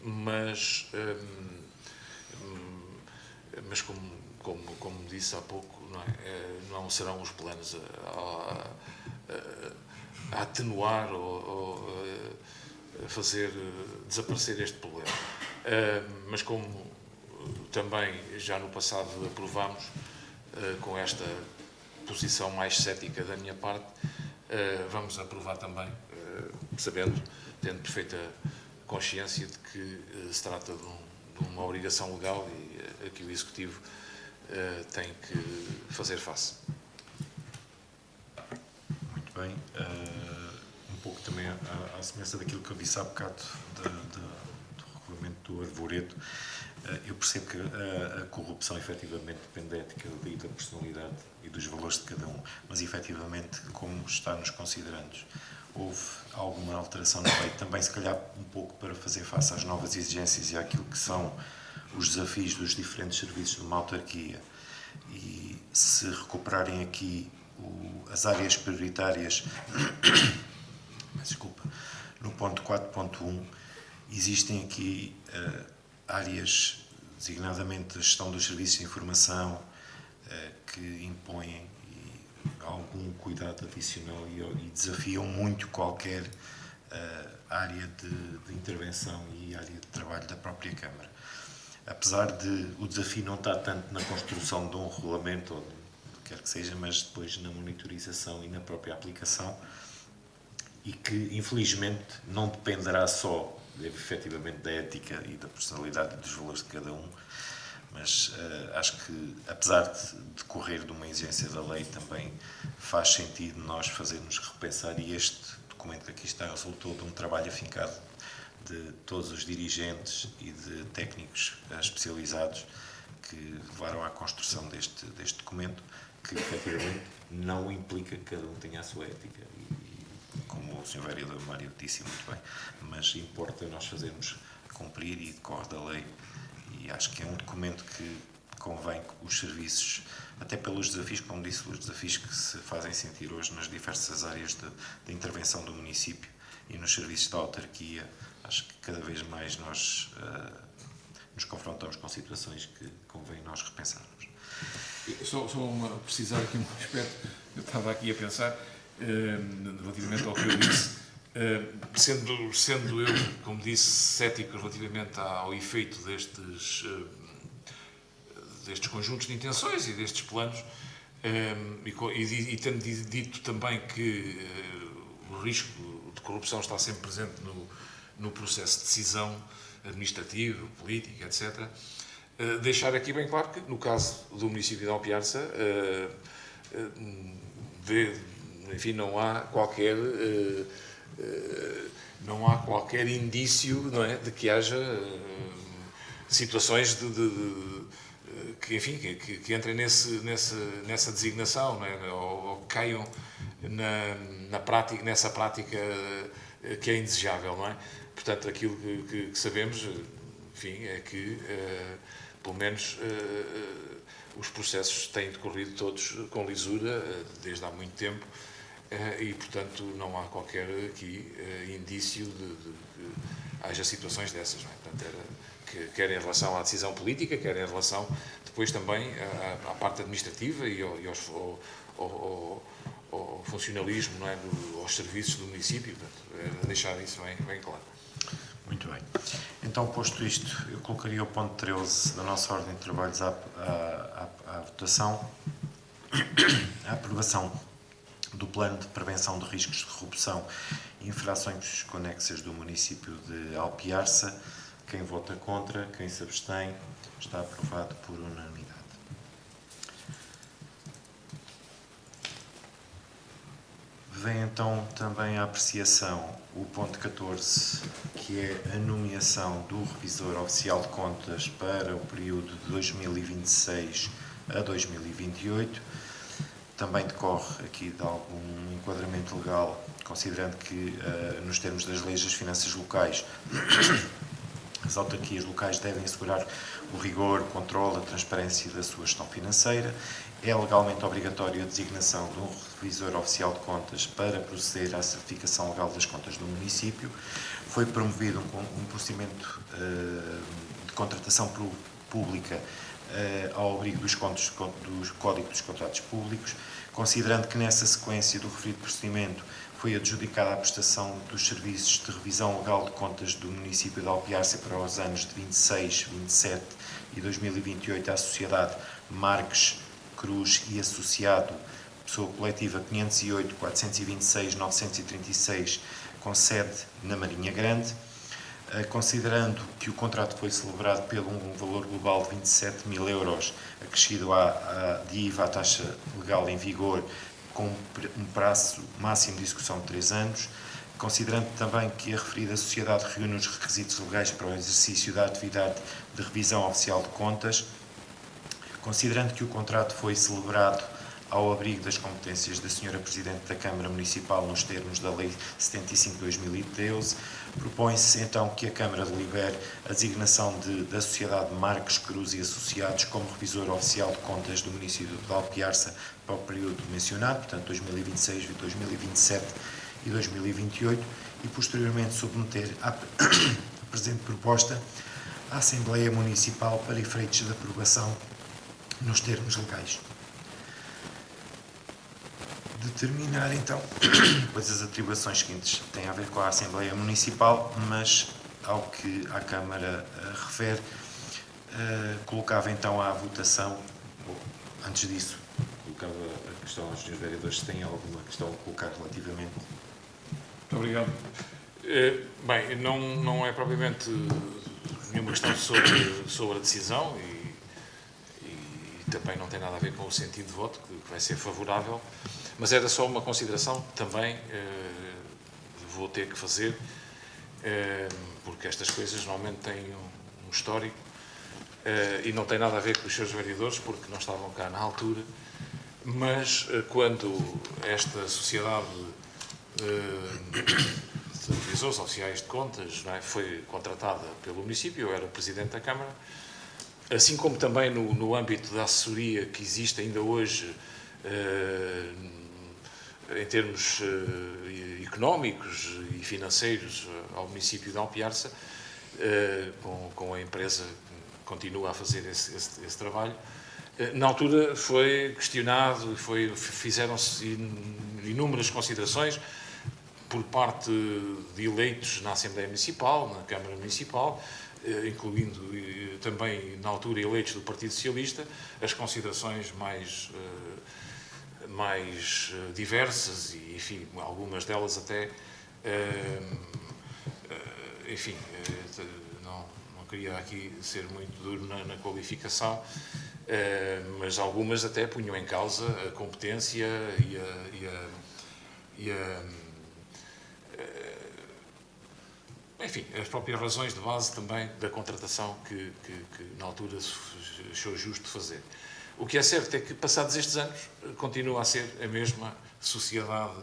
mas como disse há pouco, não serão os planos a atenuar ou a fazer desaparecer este problema. Mas como também já no passado aprovámos, com esta posição mais cética da minha parte, vamos aprovar também, tendo perfeita consciência de que se trata de uma obrigação legal e a que o Executivo tem que fazer face. Muito bem. Um pouco também à semelhança daquilo que eu disse há bocado do regulamento do Arvoredo, eu percebo que a corrupção efetivamente depende da ética e da personalidade e dos valores de cada um, mas efetivamente, como está nos considerandos, houve alguma alteração na lei, também se calhar um pouco para fazer face às novas exigências e àquilo que são os desafios dos diferentes serviços de uma autarquia, e se recuperarem aqui as áreas prioritárias, no ponto 4.1, existem aqui áreas, designadamente a gestão dos serviços de informação, que impõem algum cuidado adicional e desafiam muito qualquer área de intervenção e área de trabalho da própria Câmara. Apesar de o desafio não estar tanto na construção de um regulamento ou quer que seja, mas depois na monitorização e na própria aplicação, e que infelizmente não dependerá só efetivamente da ética e da personalidade e dos valores de cada um, mas acho que, apesar de decorrer de uma exigência da lei, também faz sentido nós fazermos repensar, e este documento que aqui está resultou de um trabalho afincado de todos os dirigentes e de técnicos especializados que levaram à construção deste documento, que efetivamente não implica que cada um tenha a sua ética, e como o Sr. Vereador Mário disse muito bem, mas importa nós fazermos cumprir e decorre da lei, e acho que é um documento que convém que os serviços, até pelos desafios, como disse, os desafios que se fazem sentir hoje nas diversas áreas de intervenção do município e nos serviços da autarquia, acho que cada vez mais nós nos confrontamos com situações que convém nós repensarmos. Só precisar aqui um aspecto, eu estava aqui a pensar, relativamente ao que eu disse, sendo eu, como disse, cético relativamente ao efeito destes conjuntos de intenções e destes planos, e tendo dito também que o risco de corrupção está sempre presente no processo de decisão administrativo, político, etc., deixar aqui bem claro que, no caso do município de Alpiarça, enfim, não há qualquer indício, não é, de que haja situações que, enfim, que entrem nessa designação, não é, ou caiam nessa prática que é indesejável, não é? Portanto, aquilo que sabemos, enfim, é que, pelo menos, os processos têm decorrido todos com lisura, desde há muito tempo, e, portanto, não há qualquer aqui indício de que haja situações dessas, não é? Portanto, quer em relação à decisão política, quer em relação, depois também, à parte administrativa e ao funcionalismo, não é? Aos serviços do município, portanto, deixar isso bem claro. Muito bem. Então, posto isto, eu colocaria o ponto 13 da nossa ordem de trabalhos à votação. A aprovação do Plano de Prevenção de Riscos de Corrupção e Infrações Conexas do município de Alpiarça. Quem vota contra, quem se abstém, está aprovado por unanimidade. Vem então também à apreciação o ponto 14, que é a nomeação do Revisor Oficial de Contas para o período de 2026 a 2028. Também decorre aqui de algum enquadramento legal, considerando que, nos termos das leis das finanças locais, as autarquias locais devem assegurar o rigor, o controle, a transparência da sua gestão financeira. É legalmente obrigatória a designação de um revisor oficial de contas para proceder à certificação legal das contas do município. Foi promovido um procedimento de contratação pública ao abrigo dos Código dos Contratos Públicos, considerando que nessa sequência do referido procedimento foi adjudicada a prestação dos serviços de revisão legal de contas do município de Alpiarça para os anos de 26, 27 e 2028 à sociedade Marques Cruz e Associado, pessoa coletiva 508-426-936, com sede na Marinha Grande. Considerando que o contrato foi celebrado pelo um valor global de 27.000 euros, acrescido de IVA à taxa legal em vigor, com um prazo máximo de execução de 3 anos, considerando também que a referida sociedade reúne os requisitos legais para o exercício da atividade de revisão oficial de contas, considerando que o contrato foi celebrado ao abrigo das competências da Sra. Presidente da Câmara Municipal nos termos da Lei 75/2013, propõe-se então que a Câmara delibere a designação da Sociedade Marques Cruz e Associados como revisor oficial de contas do município de Alpiarça para o período mencionado, portanto 2026, 2027 e 2028, e posteriormente submeter a presente proposta à Assembleia Municipal para efeitos de aprovação nos termos legais. Determinar então, pois as atribuições seguintes têm a ver com a Assembleia Municipal, mas ao que a Câmara refere, colocava então à votação, antes disso, colocava a questão aos senhores vereadores se têm alguma questão a colocar relativamente. Muito obrigado. Bem, não é propriamente nenhuma questão sobre a decisão e também não tem nada a ver com o sentido de voto, que vai ser favorável, mas era só uma consideração que também vou ter que fazer, porque estas coisas normalmente têm um histórico e não tem nada a ver com os seus vereadores, porque não estavam cá na altura, mas quando esta sociedade de revisores oficiais de contas, não é, foi contratada pelo município, eu era presidente da Câmara, assim como também no âmbito da assessoria que existe ainda hoje em termos económicos e financeiros ao município de Alpiarça, com a empresa que continua a fazer esse trabalho. Na altura foi questionado, fizeram-se inúmeras considerações por parte de eleitos na Assembleia Municipal, na Câmara Municipal, incluindo também, na altura, eleitos do Partido Socialista, as considerações mais diversas e, enfim, algumas delas até, enfim, não queria aqui ser muito duro na qualificação, mas algumas até punham em causa a competência enfim, as próprias razões de base também da contratação que na altura se achou justo fazer. O que é certo é que, passados estes anos, continua a ser a mesma sociedade,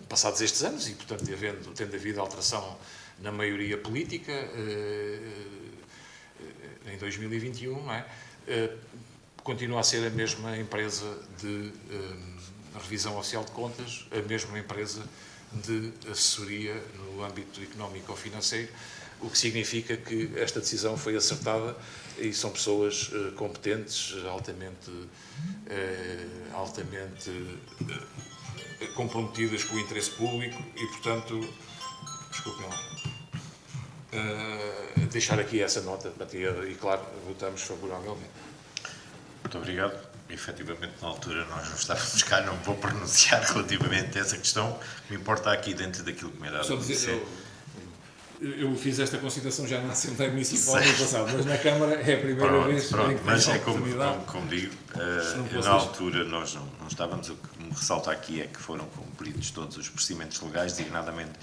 passados estes anos, e, portanto, tendo havido alteração na maioria política, em 2021, não é? Continua a ser a mesma empresa de revisão oficial de contas, a mesma empresa de assessoria no âmbito económico ou financeiro, o que significa que esta decisão foi acertada e são pessoas competentes, altamente comprometidas com o interesse público e, portanto, desculpem lá, deixar aqui essa nota e, claro, votamos favoravelmente. Muito obrigado. Efetivamente, na altura, nós não estávamos cá, não me vou pronunciar relativamente a essa questão. Me importa aqui dentro daquilo que me é dado a conhecer. Eu fiz esta consideração já na Assembleia Municipal no passado, mas na Câmara é a primeira vez que mas tenho é oportunidade. como digo, na altura nós não estávamos, o que me ressalta aqui é que foram cumpridos todos os procedimentos legais, designadamente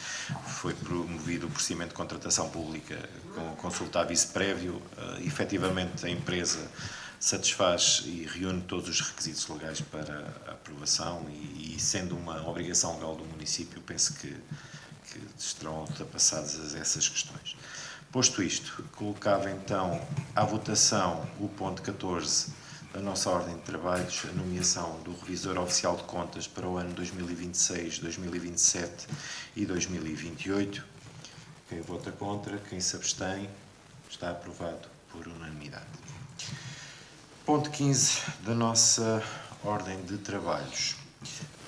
foi promovido o procedimento de contratação pública com consulta a aviso prévio, efetivamente a empresa satisfaz e reúne todos os requisitos legais para a aprovação e sendo uma obrigação legal do município, penso que estarão ultrapassadas essas questões. Posto isto, colocava então à votação o ponto 14 da nossa ordem de trabalhos, a nomeação do Revisor Oficial de Contas para o ano 2026, 2027 e 2028. Quem vota contra, quem se abstém, está aprovado por unanimidade. Ponto 15 da nossa ordem de trabalhos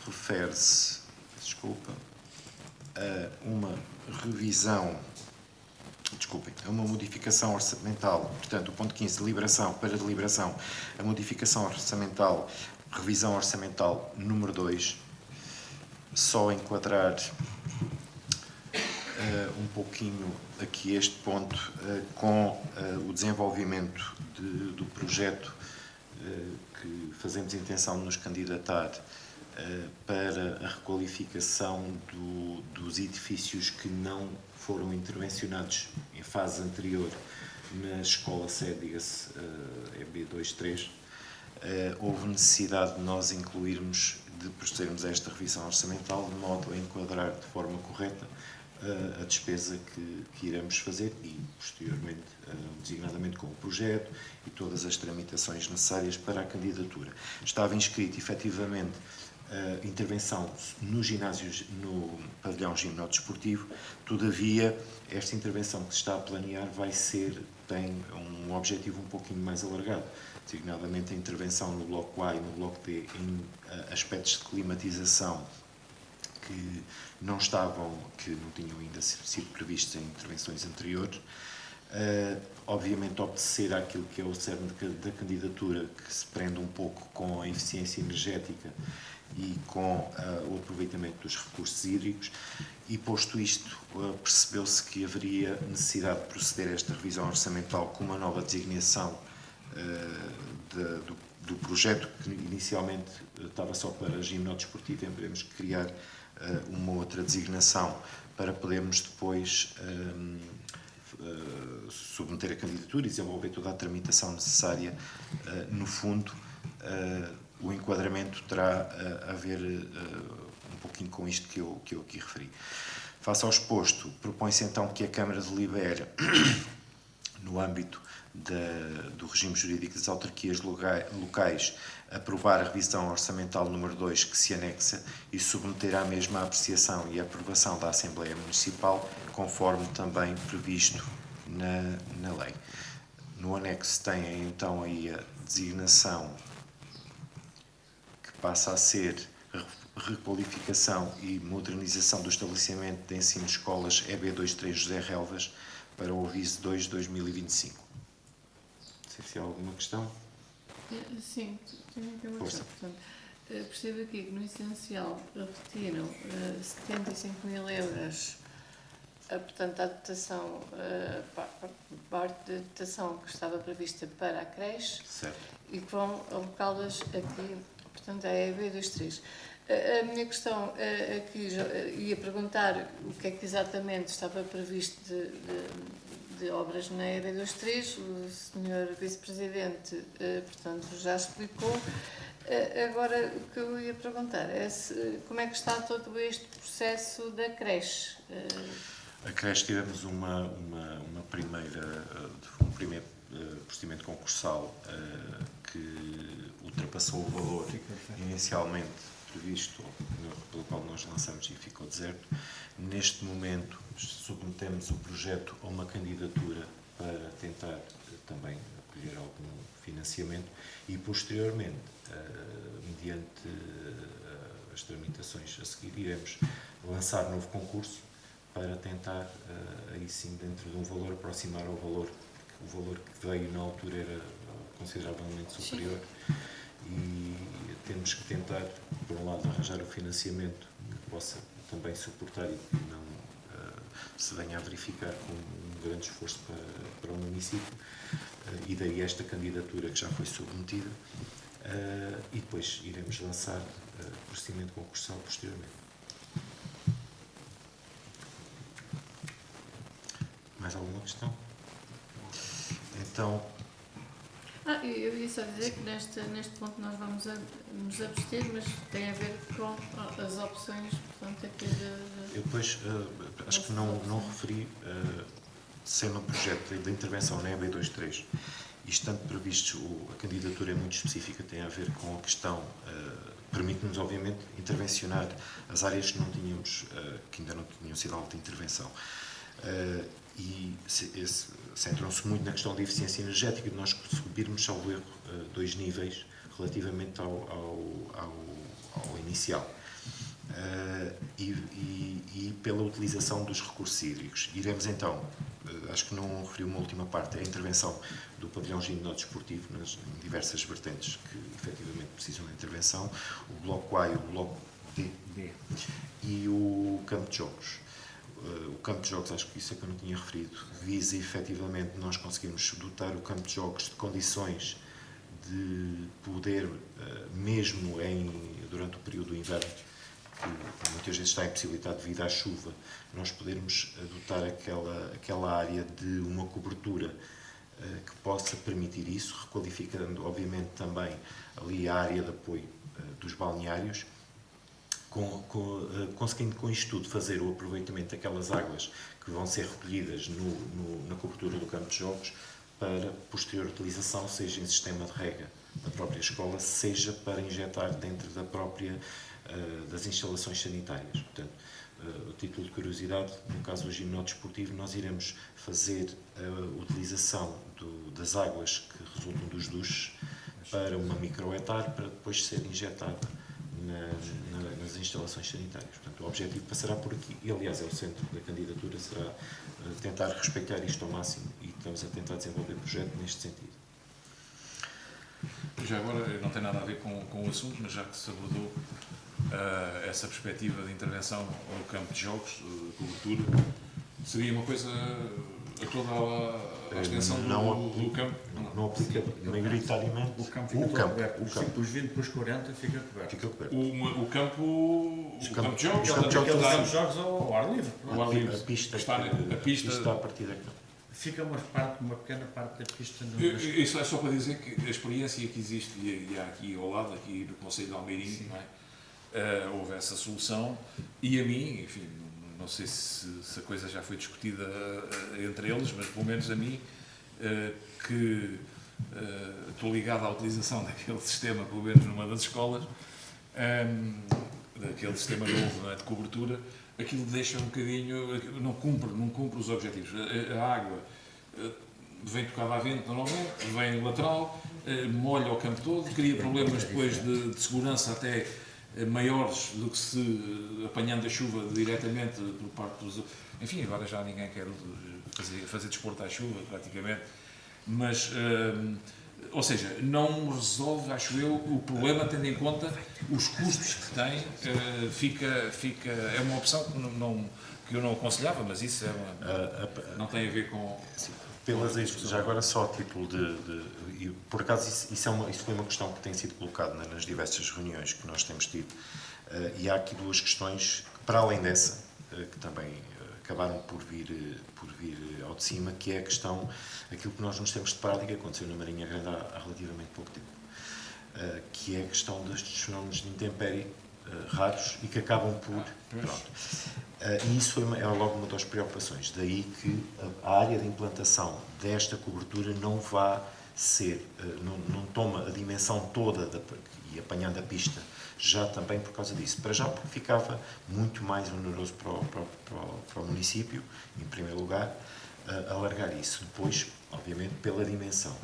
refere-se, a uma revisão, a uma modificação orçamental, portanto, o ponto 15, deliberação, a modificação orçamental, revisão orçamental número 2, só enquadrar um pouquinho aqui este ponto com o desenvolvimento do projeto que fazemos intenção de nos candidatar para a requalificação dos edifícios que não foram intervencionados em fase anterior na escola sede, diga-se EB23, houve necessidade de nós incluirmos, de procedermos a esta revisão orçamental de modo a enquadrar de forma correta a despesa que iremos fazer e, posteriormente, designadamente com o projeto e todas as tramitações necessárias para a candidatura. Estava inscrito, efetivamente, a intervenção no ginásio, no pavilhão gimnodesportivo, todavia, esta intervenção que se está a planear tem um objetivo um pouquinho mais alargado, designadamente a intervenção no bloco A e no bloco D em aspectos de climatização que não tinham ainda sido previstos em intervenções anteriores, obviamente obedecer àquilo que é o cerne da candidatura, que se prende um pouco com a eficiência energética e com o aproveitamento dos recursos hídricos, e posto isto, percebeu-se que haveria necessidade de proceder a esta revisão orçamental com uma nova designação do projeto, que inicialmente estava só para gimnodesportivo, e teremos que criar uma outra designação para podermos depois submeter a candidatura e desenvolver toda a tramitação necessária. No fundo, o enquadramento terá a ver um pouquinho com isto que eu aqui referi. Face ao exposto, propõe-se então que a Câmara delibere, no âmbito do regime jurídico das autarquias locais, aprovar a revisão orçamental número 2 que se anexa e submeter à mesma a apreciação e aprovação da Assembleia Municipal, conforme também previsto na lei. No anexo tem então aí a designação que passa a ser requalificação e modernização do estabelecimento de ensino de escolas EB23 José Relvas para o aviso 2 de 2025. Não sei se há alguma questão. Sim, tenho aqui uma questão. Portanto, percebo aqui que no essencial retiram 75.000 euros, portanto, a dotação, parte da dotação que estava prevista para a creche, Certo. e que vão alocá-las aqui, portanto, à EB23. A minha questão aqui, ia perguntar o que é que exatamente estava previsto de obras na EB23, o Sr. Vice-Presidente, portanto, já explicou. Agora, o que eu ia perguntar é como é que está todo este processo da creche? A creche tivemos um primeiro procedimento concursal que ultrapassou o valor inicialmente previsto, pelo qual nós lançamos, e ficou deserto. Neste momento, submetemos o projeto a uma candidatura para tentar também acolher algum financiamento e, posteriormente, mediante as tramitações a seguir, iremos lançar novo concurso para tentar, aí sim, dentro de um valor, aproximar ao valor, porque o valor que veio na altura era consideravelmente superior. E temos que tentar, por um lado, arranjar o financiamento que possa também suportar e que não se venha a verificar com um grande esforço para o município, e daí esta candidatura que já foi submetida, e depois iremos lançar o procedimento concursal posteriormente. Mais alguma questão? Então, Eu ia só dizer que neste ponto nós vamos nos abster, mas tem a ver com as opções, portanto, aqui eu depois acho que não referi, sendo um projeto de intervenção na EB23, e estando previsto, a candidatura é muito específica, tem a ver com a questão, permite-nos, obviamente, intervencionar as áreas que não tínhamos, que ainda não tinham sido alvo de intervenção. E centram-se muito na questão da eficiência energética, de nós subirmos, salvo erro, 2 níveis relativamente ao inicial. E pela utilização dos recursos hídricos. Iremos então, acho que não referi uma última parte, a intervenção do pavilhão gimnodesportivo em diversas vertentes que efetivamente precisam de intervenção, o bloco A e o bloco D e o campo de jogos. O campo de jogos, acho que isso é que eu não tinha referido, visa efetivamente nós conseguirmos dotar o campo de jogos de condições de poder, mesmo durante o período do inverno, que muitas vezes está impossibilitado devido à chuva, nós podermos dotar aquela área de uma cobertura que possa permitir isso, requalificando obviamente também ali a área de apoio dos balneários, conseguindo com isto tudo fazer o aproveitamento daquelas águas que vão ser recolhidas na cobertura do campo de jogos para posterior utilização, seja em sistema de rega da própria escola, seja para injetar dentro das instalações sanitárias. Portanto, a título de curiosidade, no caso do gimnodesportivo, nós iremos fazer a utilização das águas que resultam dos duches para uma microetar, para depois ser injetada nas instalações sanitárias. Portanto, o objetivo passará por aqui, e aliás é o centro da candidatura, será tentar respeitar isto ao máximo, e estamos a tentar desenvolver projeto neste sentido. Já agora, não tem nada a ver com o assunto, mas já que se abordou essa perspectiva de intervenção ao campo de jogos, cobertura, seria uma coisa a toda a extensão do campo? Não aplica maioritariamente o campo fica coberto. Os 20 para os 40 fica coberto. Fica coberto. O campo de jogos? Aqueles campos de jogos ao ar livre. A pista está a partir daqui. Fica uma pequena parte da pista. Isso é só para dizer que a experiência que existe, e há aqui ao lado, aqui no Conselho de Almeirim, não é? Houve essa solução, e a mim, enfim, não sei se a coisa já foi discutida entre eles, mas pelo menos a mim, que estou ligado à utilização daquele sistema, pelo menos numa das escolas, daquele sistema novo, não é, de cobertura, aquilo deixa um bocadinho, não cumpre os objetivos. A água vem tocada a vento normalmente, vem lateral, molha o campo todo, cria problemas depois de segurança até maiores do que se apanhando a chuva diretamente por parte dos... Enfim, agora já ninguém quer fazer desporto à chuva, praticamente, mas... ou seja, não resolve, acho eu, o problema, tendo em conta os custos que tem. É uma opção que eu não aconselhava, mas isso não tem a ver com... Já agora só a título e por acaso isso foi uma questão que tem sido colocada nas diversas reuniões que nós temos tido, e há aqui duas questões, para além dessa, que também acabaram por vir ao de cima, que é a questão, aquilo que nós nos temos deparado e que aconteceu na Marinha Grande há relativamente pouco tempo, que é a questão destes fenómenos de intempérie raros e que acabam por... Pronto. E isso é logo uma das preocupações. Daí que a área de implantação desta cobertura não vá ser, não toma a dimensão toda e apanhando a pista já também por causa disso. Para já porque ficava muito mais oneroso para o município, em primeiro lugar, alargar isso. Depois, obviamente, pela dimensão.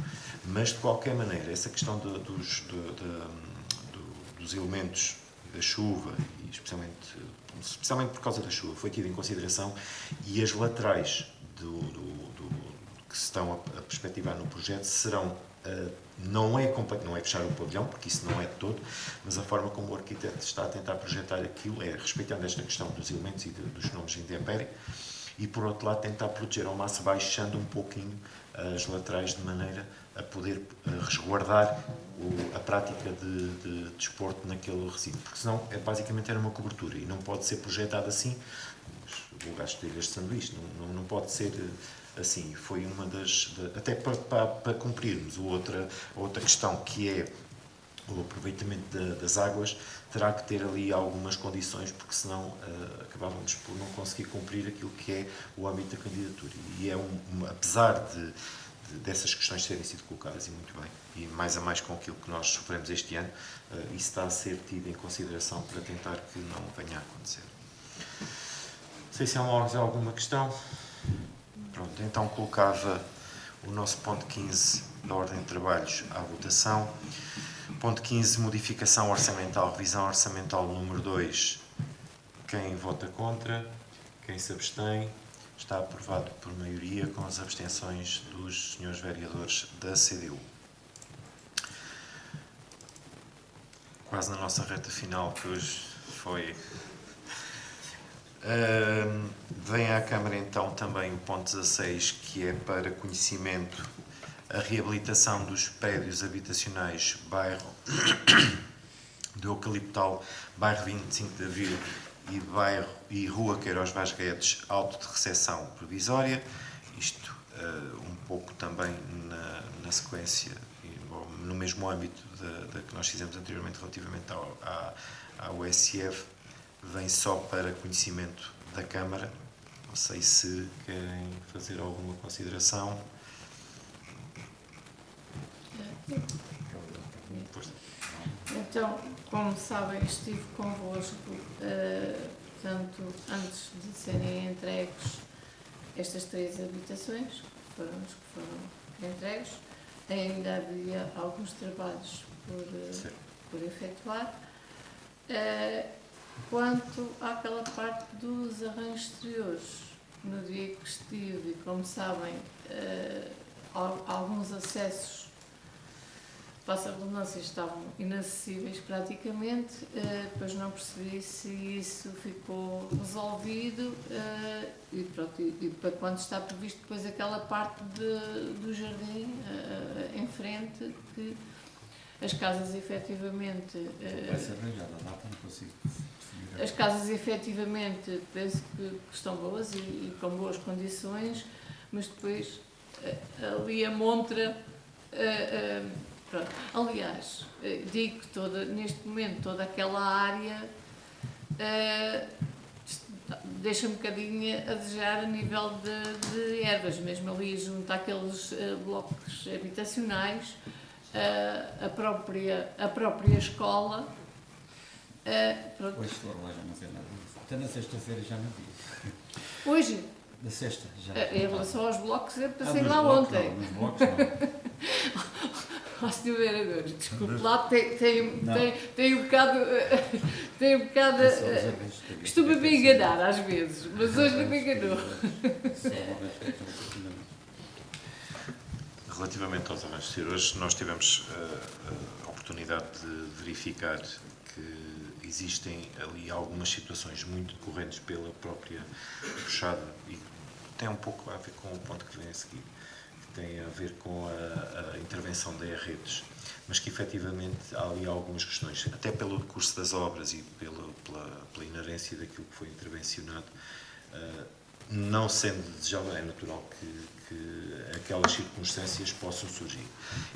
Mas, de qualquer maneira, essa questão dos elementos da chuva, e especialmente por causa da chuva, foi tida em consideração, e as laterais que se estão a perspectivar no projeto serão, não é fechar o pavilhão, porque isso não é de todo, mas a forma como o arquiteto está a tentar projetar aquilo é respeitando esta questão dos elementos e dos fenómenos de intempérie, e por outro lado tentar proteger ao máximo, baixando um pouquinho as laterais de maneira a poder resguardar a prática de desporto naquele recinto, porque senão basicamente era uma cobertura e não pode ser projetado assim. Vou gastar telhas de sanduíche, não pode ser assim. Foi uma até para cumprirmos a outra questão, que é o aproveitamento das águas, terá que ter ali algumas condições, porque senão acabávamos por não conseguir cumprir aquilo que é o âmbito da candidatura. E apesar dessas questões terem sido colocadas, e muito bem, e mais a mais com aquilo que nós sofremos este ano, isso está a ser tido em consideração para tentar que não venha a acontecer. Não sei se há alguma questão. Pronto, então colocava o nosso ponto 15 da ordem de trabalhos à votação. Ponto 15, modificação orçamental, revisão orçamental número 2. Quem vota contra? Quem se abstém? Está aprovado por maioria, com as abstenções dos senhores vereadores da CDU. Quase na nossa reta final, que hoje foi... vem à Câmara então também o ponto 16, que é para conhecimento a reabilitação dos prédios habitacionais bairro do Eucaliptal, bairro 25 de Abril e Rua Queiroz Vaz Guedes, auto de recepção provisória. Isto um pouco também na sequência, no mesmo âmbito da que nós fizemos anteriormente relativamente à USF, vem só para conhecimento da Câmara. Não sei se querem fazer alguma consideração. Então, como sabem, estive convosco, portanto, antes de serem entregues estas 3 habitações, que foram entregues, ainda havia alguns trabalhos por efetuar. Quanto àquela parte dos arranjos exteriores, no dia que estive, como sabem, alguns acessos, passa a redundância, estavam inacessíveis praticamente, depois não percebi se isso ficou resolvido e pronto, e para quando está previsto depois aquela parte do jardim em frente, que as casas efetivamente... Vai ser arranjada, a data não consigo definir. As casas efetivamente penso que estão boas e com boas condições, mas depois ali a montra... Pronto. Aliás, digo que neste momento toda aquela área deixa um bocadinho a desejar a nível de ervas, mesmo ali junto àqueles blocos habitacionais, a própria escola. Pronto. Hoje foram lá, já não sei nada disso. Até na sexta-feira já não vi. Hoje? Na sexta, já. Em relação aos blocos, eu passei nos lá blocos, ontem. Não, nos blocos não. Ó, Sr. Vereador, desculpe lá, tem um bocado. Tem um bocado. Costuma-me enganar às vezes, mas hoje não me enganou. Relativamente aos arranjos exteriores, nós tivemos a oportunidade de verificar que existem ali algumas situações muito decorrentes pela própria puxada e tem um pouco a ver com o ponto que vem a seguir, que tem a ver com a intervenção da redes, mas que efetivamente há ali algumas questões, até pelo decurso das obras e pela inerência daquilo que foi intervencionado, não sendo desejável, é natural que aquelas circunstâncias possam surgir.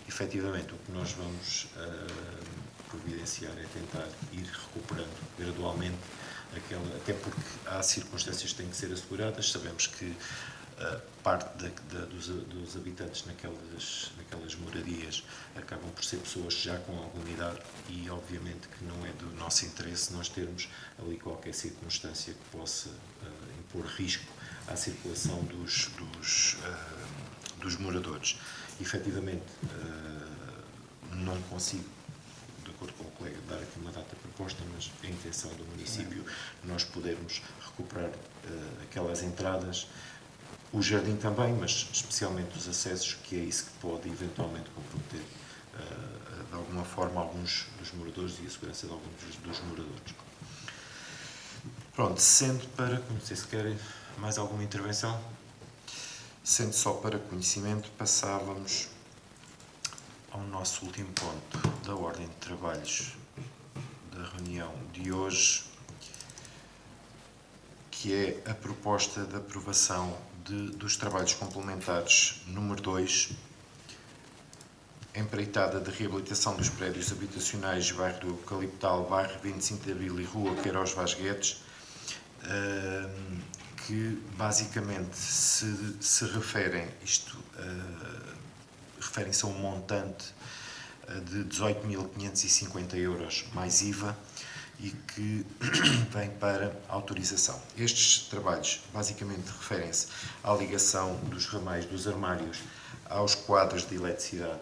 Efetivamente, o que nós vamos providenciar é tentar ir recuperando gradualmente até porque há circunstâncias que têm que ser asseguradas. Sabemos que parte dos habitantes naquelas moradias acabam por ser pessoas já com alguma idade e obviamente que não é do nosso interesse nós termos ali qualquer circunstância que possa impor risco à circulação dos moradores. Efetivamente, não consigo, de acordo com o colega, dar aqui uma data proposta, mas a intenção do município nós podermos recuperar aquelas entradas, o jardim também, mas especialmente os acessos, que é isso que pode eventualmente comprometer de alguma forma alguns dos moradores e a segurança de alguns dos moradores. Pronto, sendo para, não sei se querem mais alguma intervenção, sendo só para conhecimento, passávamos ao nosso último ponto da ordem de trabalhos da reunião de hoje, que é a proposta de aprovação dos trabalhos complementares número 2, empreitada de reabilitação dos prédios habitacionais, bairro do Eucaliptal, bairro 25 de Abril e Rua Queiroz Vaz Guedes, que basicamente se referem-se a um montante de 18.550 euros mais IVA e que vem para autorização. Estes trabalhos basicamente referem-se à ligação dos ramais dos armários aos quadros de eletricidade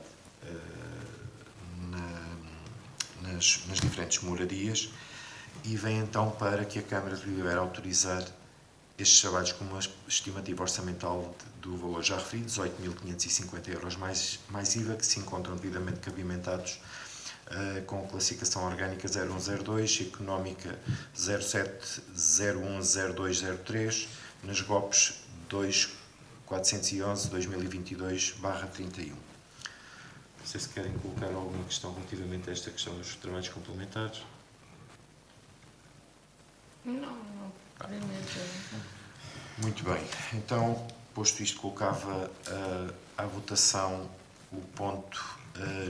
nas diferentes moradias e vem então para que a Câmara delibere autorizar estes trabalhos com uma estimativa orçamental do valor já referido, 18.550 euros mais IVA, que se encontram devidamente cabimentados com classificação orgânica 0102, económica 07010203, nas GOPs 2411-2022/31. Não sei se querem colocar alguma questão relativamente a esta questão dos trabalhos complementares. Não. Muito bem. Então, posto isto, colocava à votação o ponto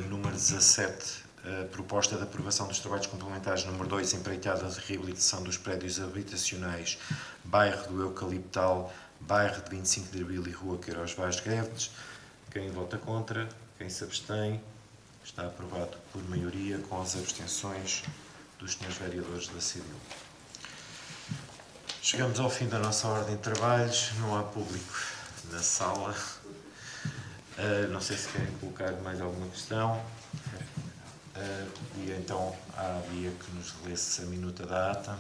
número 17, a proposta de aprovação dos trabalhos complementares número 2, empreitada de reabilitação dos prédios habitacionais, bairro do Eucaliptal, bairro de 25 de Abril e Rua Queiroz Vaz Guedes. Quem vota contra? Quem se abstém? Está aprovado por maioria, com as abstenções dos senhores vereadores da CDU. Chegamos ao fim da nossa ordem de trabalhos, não há público na sala. Não sei se querem colocar mais alguma questão. O Pedia então à Bia que nos lesse a minuta da ata.